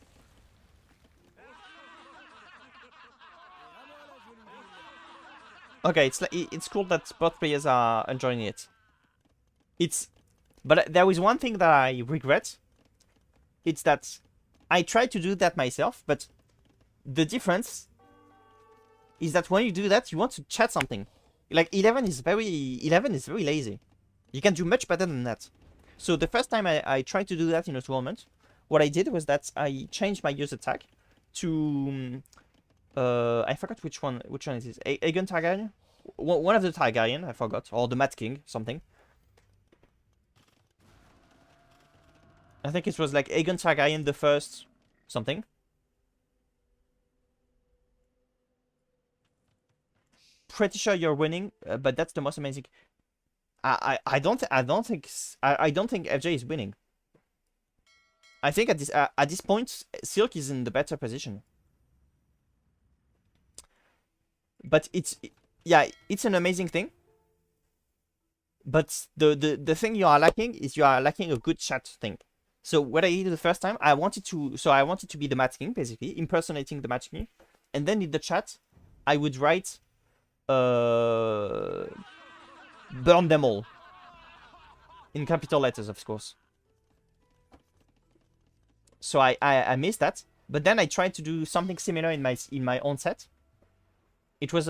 Okay, it's cool that both players are enjoying it. But there is one thing that I regret. It's that I tried to do that myself, but the difference is that when you do that, you want to chat something. Like 11 is very lazy. You can do much better than that. So the first time I tried to do that in a tournament, what I did was that I changed my user tag to I forgot which one it is. Aegon Targaryen? One of the Targaryen, I forgot. Or the Mad King, something. I think it was like Aegon Targaryen the first something. Pretty sure you're winning, but that's the most amazing. I don't think FJ is winning. I think at this point Silk is in the better position. But it's an amazing thing. But the thing you are lacking is a good chat thing. So what I did the first time, I wanted to be the Mad King, basically impersonating the Mad King, and then in the chat I would write burn them all in capital letters, of course. So I missed that, but then I tried to do something similar in my own set. It was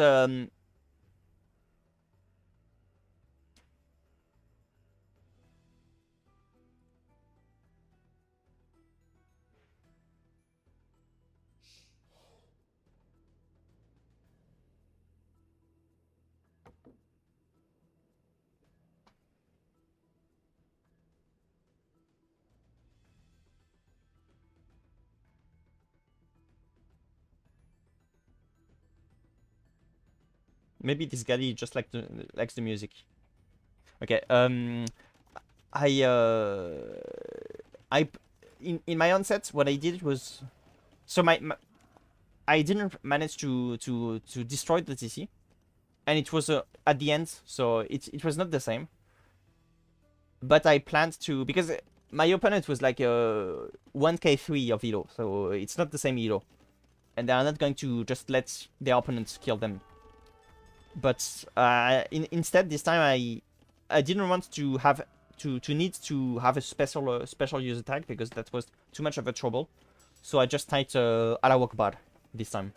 maybe this guy just likes the music. Okay, in my own set, what I did was, so I didn't manage to destroy the TC, and it was at the end, so it was not the same. But I planned to, because my opponent was like 1k3 of elo, so it's not the same elo, and they are not going to just let their opponents kill them. But instead this time I didn't want to have need to have a special user tag, because that was too much of a trouble. So I just typed Allahu Akbar this time.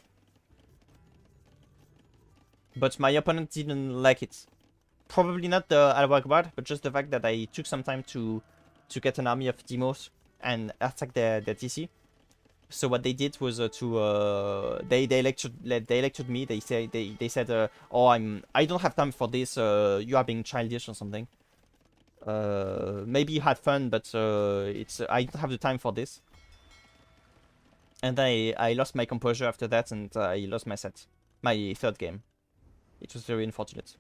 But my opponent didn't like it. Probably not the Allahu Akbar, but just the fact that I took some time to get an army of demos and attack their TC. So what they did was they lectured me. They said oh, I don't have time for this. You are being childish or something. Maybe you had fun, but I don't have the time for this. And I lost my composure after that, and I lost my set, my third game. It was very unfortunate.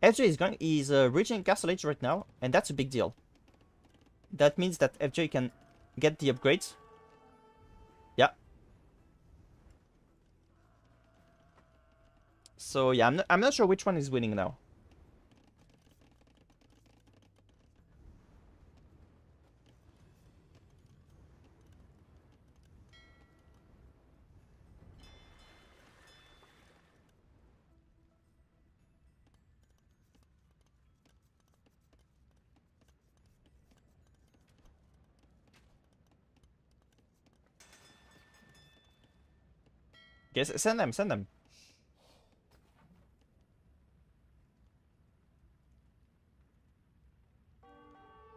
FJ is reaching Castle Age right now, and that's a big deal. That means that FJ can get the upgrades. Yeah. So yeah, I'm not sure which one is winning now. Yes, send them, send them.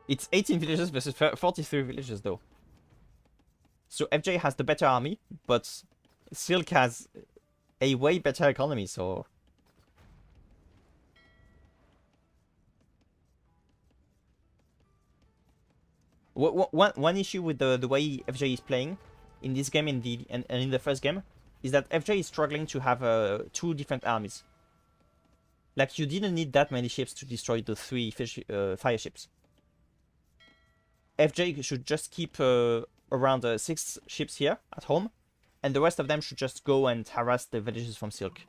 It's 18 villages versus 43 villages though. So FJ has the better army, but Silk has a way better economy, so... One issue with the way FJ is playing in this game and in the first game is that FJ is struggling to have two different armies. Like, you didn't need that many ships to destroy the three fire ships. FJ should just keep around 6 ships here at home, and the rest of them should just go and harass the villages from Silk.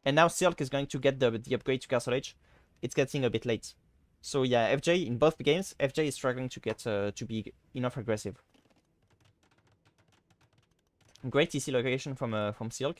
And now Silk is going to get the upgrade to Castle Age. It's getting a bit late. So yeah, FJ, in both games, FJ is struggling to get to be enough aggressive. Great TC location from Silk.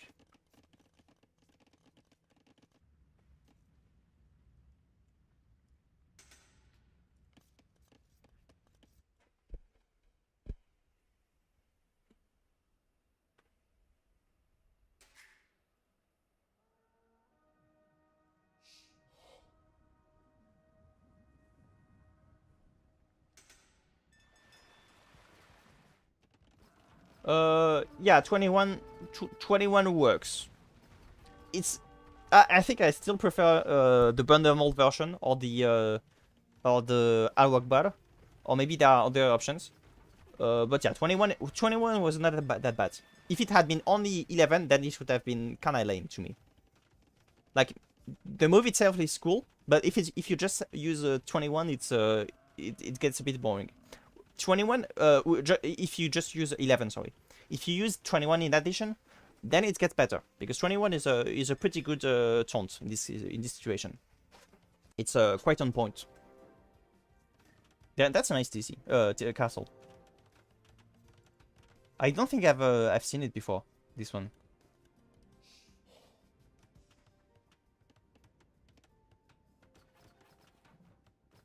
Yeah, 21 works. It's I think I still prefer the Bundermold version or the Al Akbar, or maybe there are other options. But yeah, 21 was not that bad. If it had been only 11, then it would have been kinda lame to me. Like, the move itself is cool, but if you just use 21, it gets a bit boring. 21, if you just use 11, sorry. If you use 21 in addition, then it gets better, because 21 is a pretty good taunt in this situation. It's quite on point. Yeah, that's a nice TC castle. I don't think I've seen it before. This one.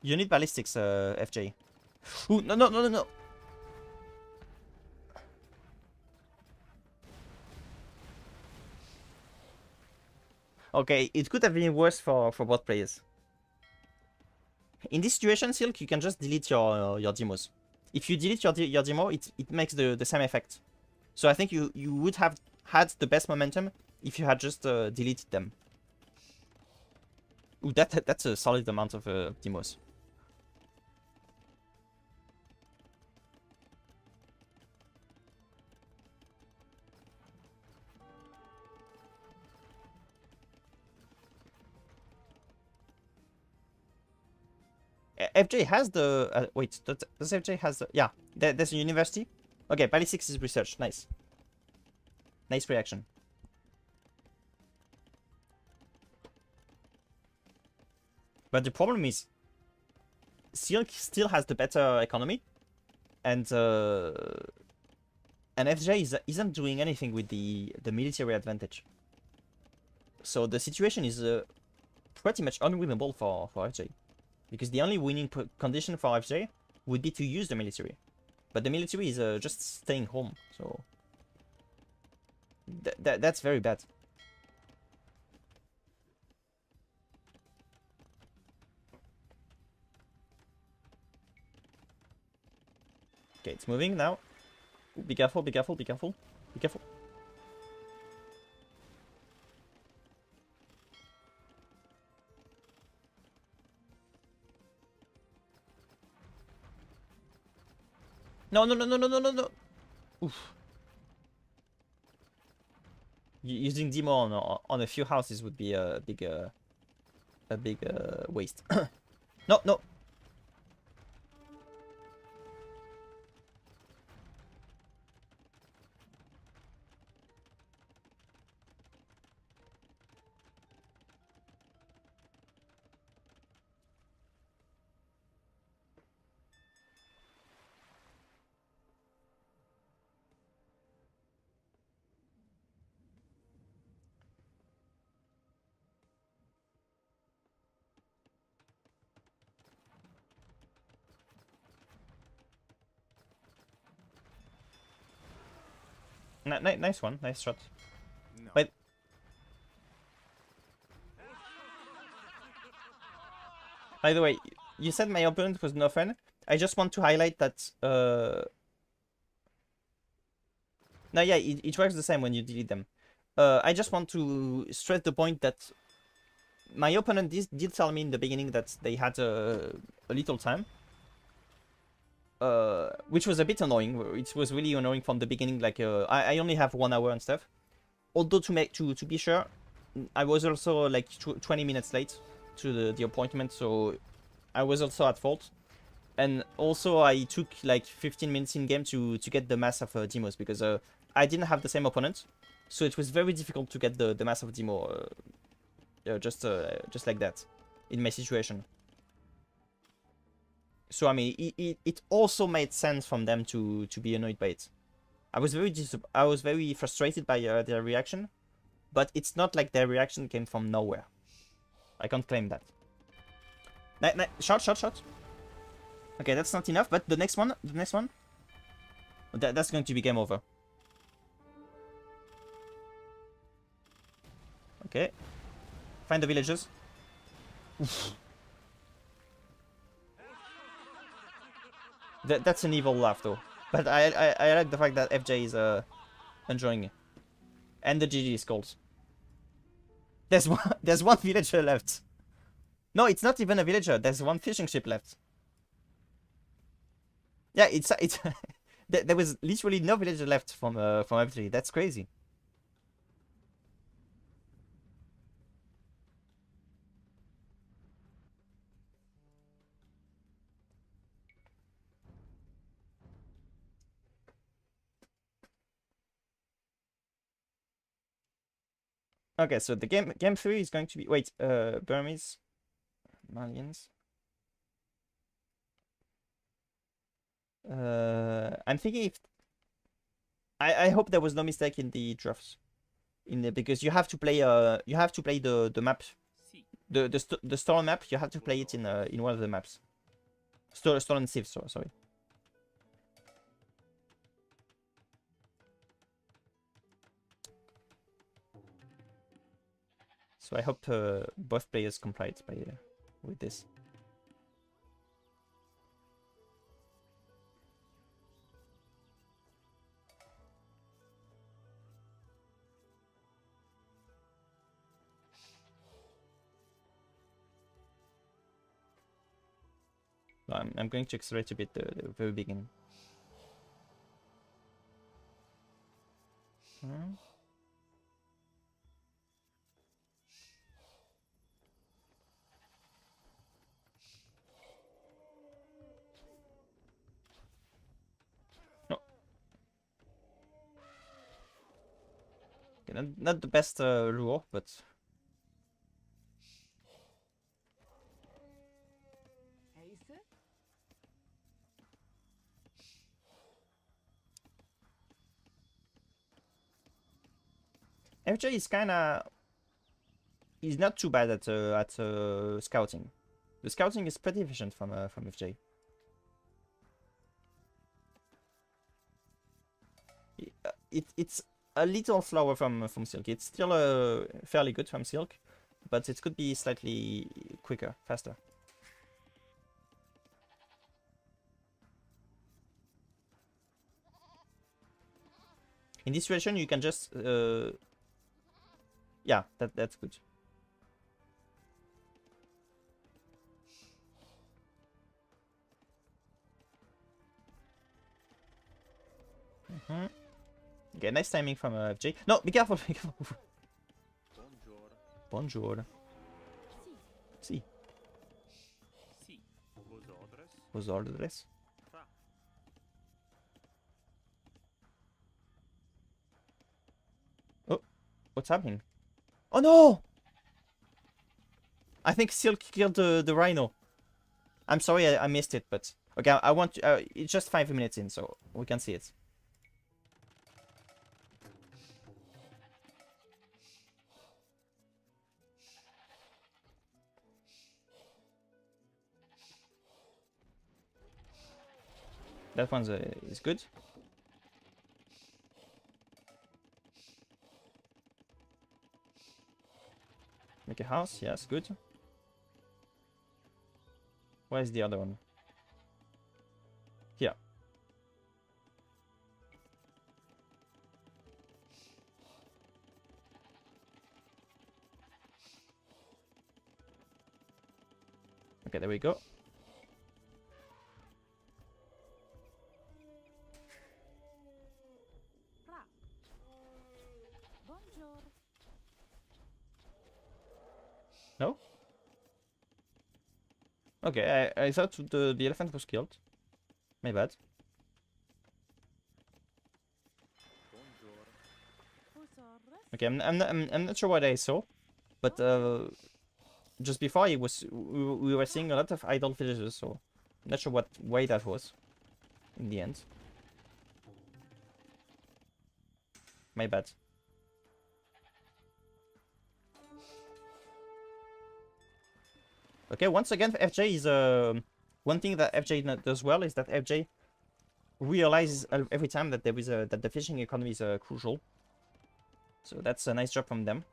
You need ballistics, FJ. Ooh, no. Okay, it could have been worse for both players. In this situation, Silk, you can just delete your demos. If you delete your demo, it makes the same effect. So I think you would have had the best momentum if you had just deleted them. Ooh, that's a solid amount of demos. FJ has the... wait, does FJ has the... Yeah, there's a university. Okay, ballistics is research. Nice. Nice reaction. But the problem is, Silk still has the better economy, and FJ isn't doing anything with the military advantage. So the situation is pretty much unwinnable for FJ. Because the only winning condition for FJ would be to use the military. But the military is just staying home, so... That's very bad. Okay, it's moving now. Ooh, be careful, be careful, be careful. Be careful. No. Oof. Using demo on a few houses would be a big waste. No, no. Nice one, nice shot. No. Wait. By the way, you said my opponent was no fun. I just want to highlight that. No, yeah, it works the same when you delete them. I just want to stress the point that my opponent did tell me in the beginning that they had a little time. Which was a bit annoying. It was really annoying from the beginning. Like I only have 1 hour and stuff. Although to be sure, I was also like 20 minutes late to the appointment, so I was also at fault. And also I took like 15 minutes in game to get the mass of demos because I didn't have the same opponent, so it was very difficult to get the mass of demo just like that in my situation. So I mean, it also made sense from them to be annoyed by it. I was very frustrated by their reaction, but it's not like their reaction came from nowhere. I can't claim that. Shot. Okay, that's not enough. But the next one, that's going to be game over. Okay, find the villagers. Oof. That's an evil laugh though. But I like the fact that FJ is enjoying it. And the GG is called. There's one villager left. No, it's not even a villager. There's one fishing ship left. Yeah, it's there was literally no villager left from FJ. That's crazy. Okay, so the game 3 is going to be Burmese Malians. I'm thinking if I hope there was no mistake in the drafts, because you have to play the map, the stolen map. You have to play it in one of the maps. Stolen Civ, sorry. So I hope both players complied with this. So I'm going to accelerate a bit the very beginning. No. Okay, not the best lure, but FJ is kinda... He's not too bad at scouting. The scouting is pretty efficient from FJ. It's a little slower from Silk. It's still fairly good from Silk, but it could be slightly quicker, faster. In this situation, you can just yeah, that's good. Okay, nice timing from FJ. No, be careful, be careful. Bonjour. Bonjour. Was all the rest? Oh, what's happening? Oh no! I think Silk killed the rhino. I'm sorry, I missed it, but okay, I want to, it's just 5 minutes in, so we can see it. That one is good. Make a house, yes, good. Where's the other one? Here. Okay, there we go. No? Okay, I thought the elephant was killed. My bad. Okay, I'm not sure what I saw, but just before it was we were seeing a lot of idle villagers, so I'm not sure what way that was in the end. My bad. Okay, once again, FJ is one thing that FJ does well is that FJ realizes every time that there is that the fishing economy is crucial. So that's a nice job from them.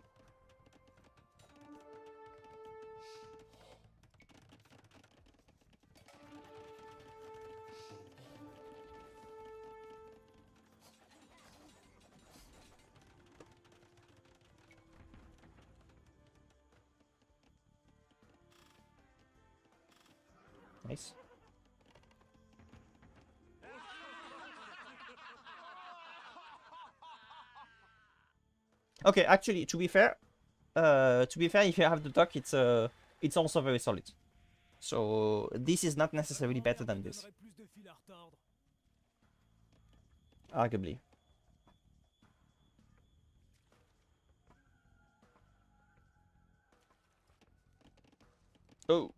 Nice. Okay, actually, to be fair, if you have the duck, it's also very solid. So this is not necessarily better than this. Arguably. Oh,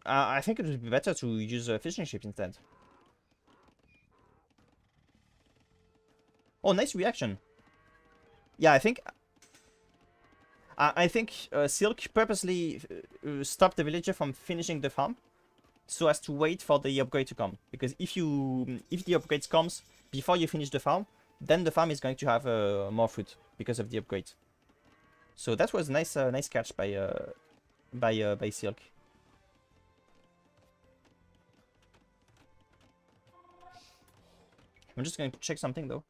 I think it would be better to use a fishing ship instead. Oh, nice reaction. Yeah, I think Silk purposely stopped the villager from finishing the farm so as to wait for the upgrade to come. Because if the upgrade comes before you finish the farm, then the farm is going to have more food because of the upgrade. So that was a nice catch by Silk. I'm just going to check something though.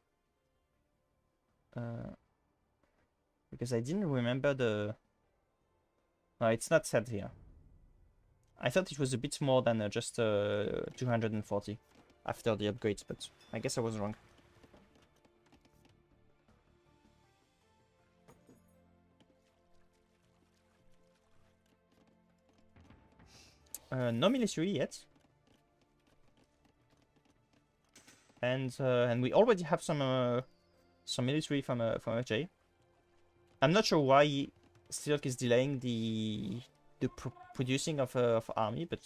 Because I didn't remember the... No, it's not said here. I thought it was a bit more than just 240 after the upgrades, but I guess I was wrong. No military yet. And we already have some military from FJ. I'm not sure why Silk is delaying the producing of army, but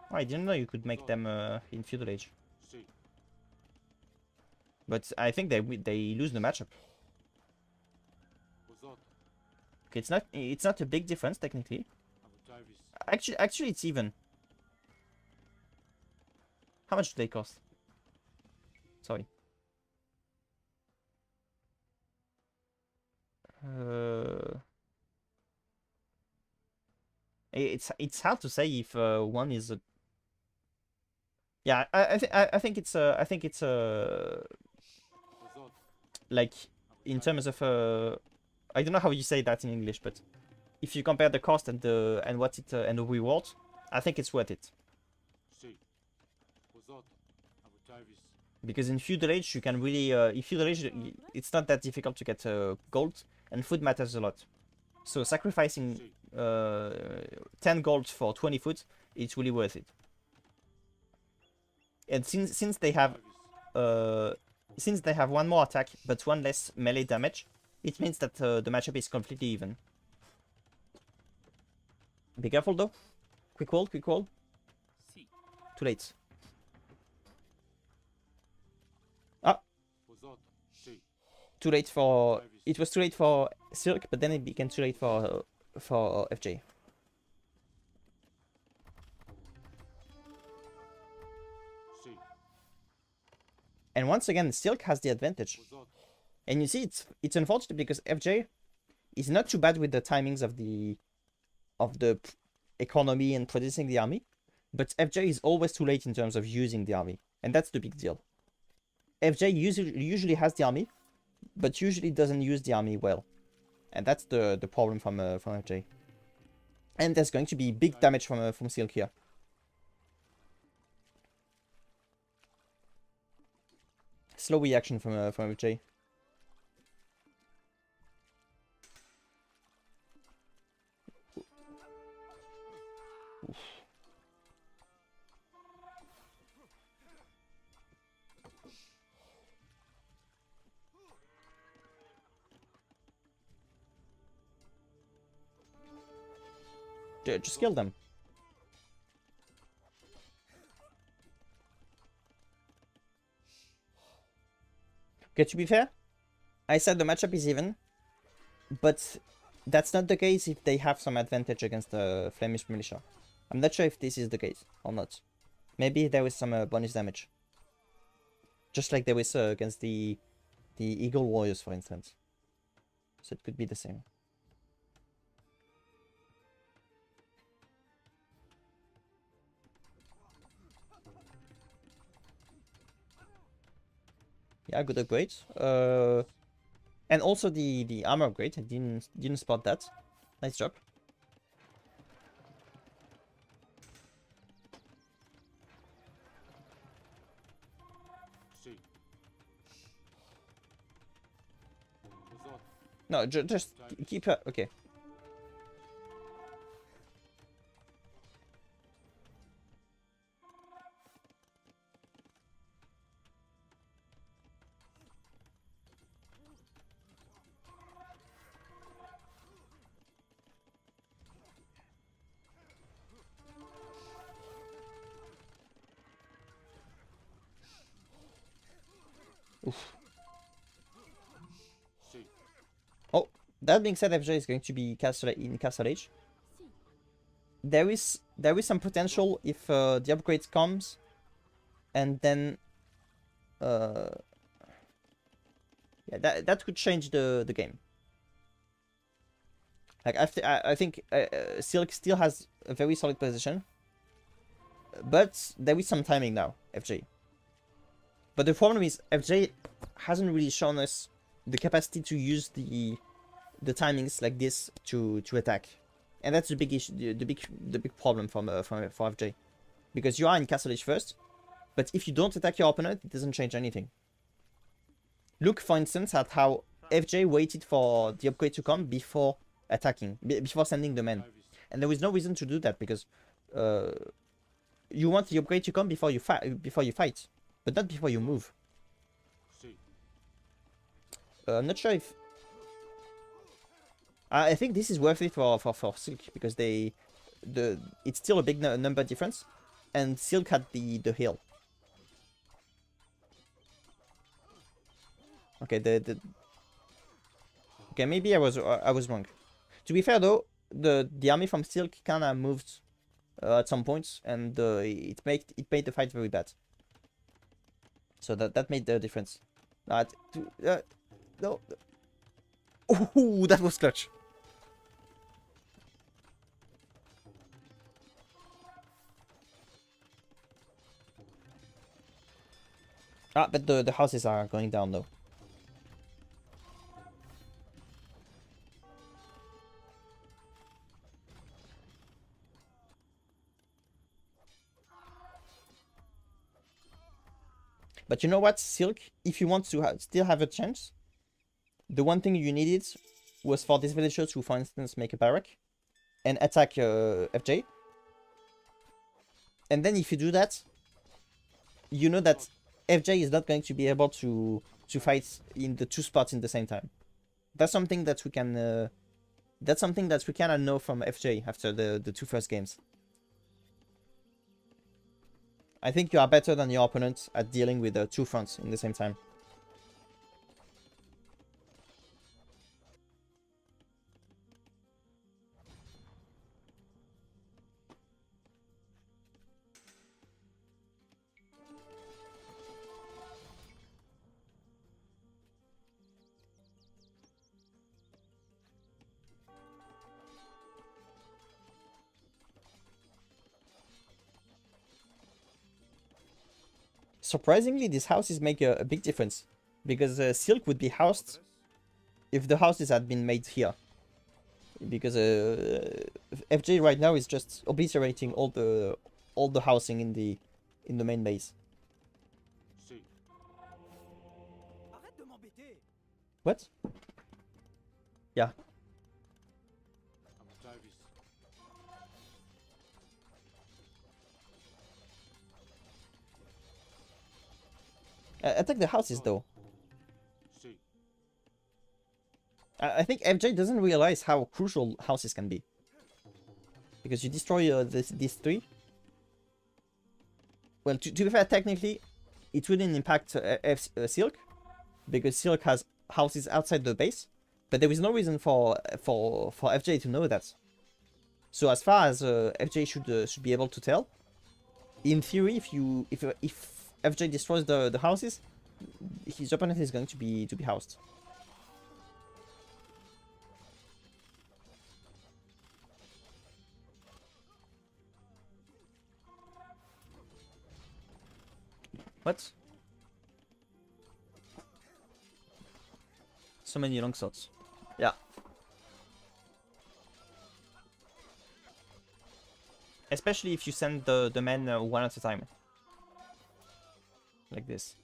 I didn't know you could make them in feudal age. But I think they lose the matchup. Okay, it's not a big difference technically. Actually, it's even. How much do they cost? Sorry. It's hard to say if one is a... Yeah, I think it's like in terms of I don't know how you say that in English, but if you compare the cost and the reward, I think it's worth it. Because in feudal age you can really in feudal age it's not that difficult to get gold and food matters a lot. So sacrificing 10 gold for 20 food, it's really worth it. And since they have one more attack but one less melee damage, it means that the matchup is completely even. Be careful though. Quick wall, quick wall. Too late. Ah! Too late for... It was too late for Silk, but then it became too late for FJ. And once again, Silk has the advantage. And you see, it's unfortunate because FJ is not too bad with the timings of the economy and producing the army, but FJ is always too late in terms of using the army, and that's the big deal. FJ usually has the army, but usually doesn't use the army well, and that's the problem from FJ. And there's going to be big damage from Silk here. Slow reaction from FJ. Just kill them. Okay, to be fair, I said the matchup is even, but that's not the case if they have some advantage against the Flemish militia. I'm not sure if this is the case or not. Maybe there was some bonus damage. Just like there was against the Eagle Warriors, for instance. So it could be the same. Yeah, good upgrade. And also the armor upgrade. I didn't spot that. Nice job. No, just keep her. Okay. Oof. Oh, that being said, FJ is going to be in Castle Age. There is some potential if the upgrade comes, and then yeah, that could change the game. Like I think Silk still has a very solid position, but there is some timing now, FJ. But the problem is FJ hasn't really shown us the capacity to use the timings like this to attack, and that's the big issue, the big problem for FJ, because you are in Castle Age first, but if you don't attack your opponent, it doesn't change anything. Look, for instance, at how FJ waited for the upgrade to come before attacking, before sending the men, and there was no reason to do that because you want the upgrade to come before you fight, but not before you move. I'm not sure if I think this is worth it for Silk because it's still a big number difference, and Silk had the heal. Okay, okay, maybe I was wrong. To be fair though, the army from Silk kinda moved at some points, and it made the fight very bad. So that made the difference. No. Oh, that was clutch. But the houses are going down though. But you know what, Silk? If you want to still have a chance, the one thing you needed was for this villager to, for instance, make a barrack and attack FJ. And then if you do that, you know that FJ is not going to be able to fight in the two spots in the same time. That's something that we can know from FJ after the two first games. I think you are better than your opponent at dealing with the two fronts in the same time. Surprisingly, these houses make a big difference, because Silk would be housed if the houses had been made here. Because FJ right now is just obliterating all the housing in the main base. What? Yeah. Attack the houses though. I think FJ doesn't realize how crucial houses can be. Because you destroy these three. Well, to be fair, technically, it wouldn't impact Silk, because Silk has houses outside the base. But there is no reason for FJ to know that. So as far as FJ should be able to tell, in theory, if FJ destroys the houses, his opponent is going to be housed. What? So many long shots. Yeah. Especially if you send the men one at a time. Like this.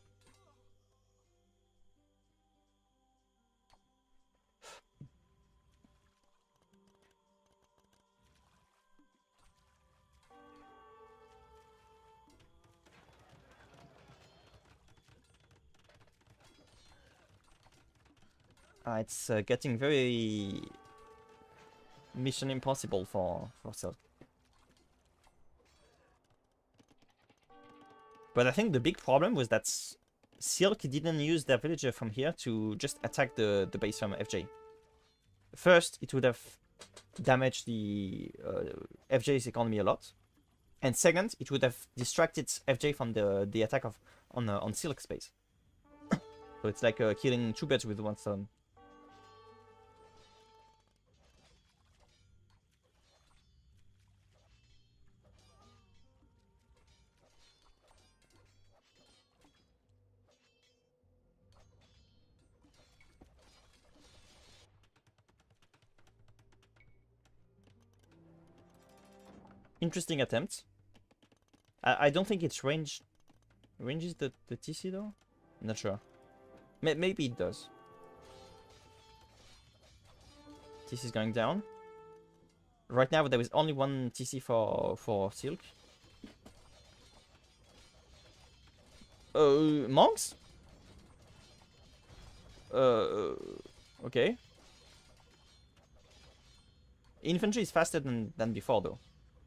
It's getting very mission impossible for Silk. But I think the big problem was that Silk didn't use their villager from here to just attack the base from FJ. First, it would have damaged the FJ's economy a lot. And second, it would have distracted FJ from the attack on Silk's base. So it's like killing two birds with one stone. Interesting attempt. I don't think it's ranges the TC though? Not sure. Maybe it does. TC is going down. Right now there is only one TC for Silk. Monks? Okay. Infantry is faster than before though,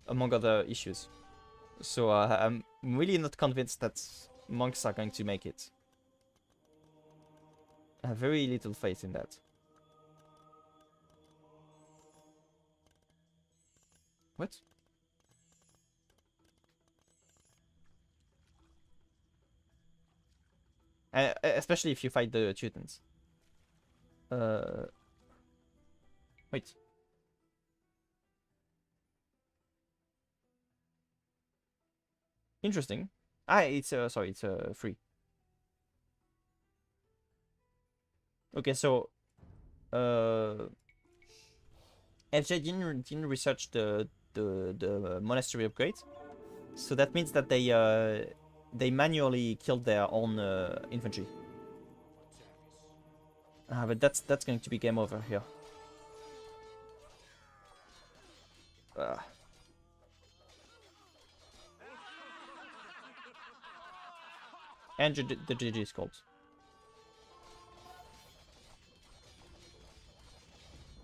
among other issues. So I'm really not convinced that monks are going to make it. I have very little faith in that. What? Especially if you fight the Teutons. Wait. Interesting. It's sorry, it's free. Okay, so FJ didn't research the monastery upgrade, so that means that they manually killed their own infantry. But that's going to be game over here. And the GG is called.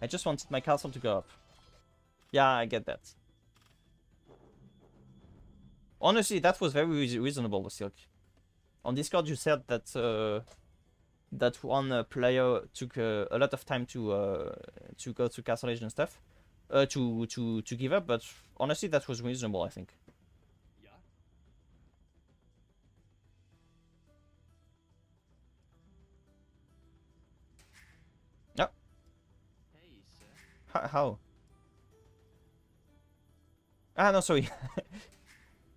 I just wanted my castle to go up. Yeah, I get that. Honestly, that was very reasonable, Silk. On Discord, you said that that one player took a lot of time to go to Castle Age and stuff, to give up. But honestly, that was reasonable, I think. Yeah. How? Ah, no, sorry.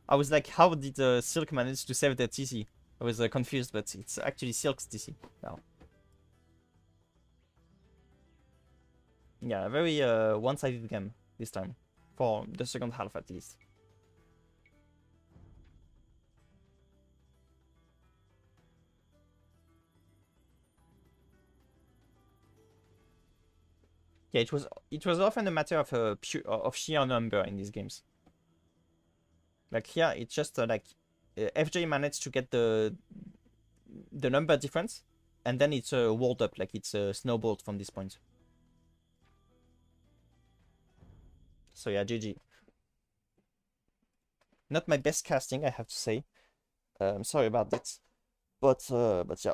I was like, how did Silk manage to save the TC? I was confused, but it's actually Silk's TC now. Yeah, very one-sided game this time, for the second half at least. Yeah, it was often a matter of of sheer number in these games. Like here, it's just like FJ managed to get the number difference, and then it's walled up, like it's snowballed from this point. So yeah, GG. Not my best casting, I have to say. Sorry about that, but yeah.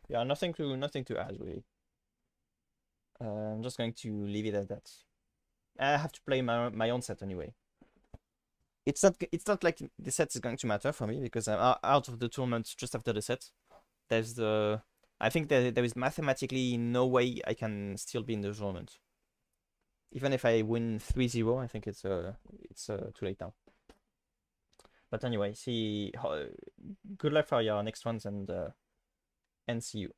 Yeah, nothing to add really. I'm just going to leave it at that. I have to play my own set anyway. It's not like the set is going to matter for me because I'm out of the tournament just after the set. I think there is mathematically no way I can still be in the tournament. Even if I win 3-0, I think it's too late now. But anyway, good luck for your next ones and see you.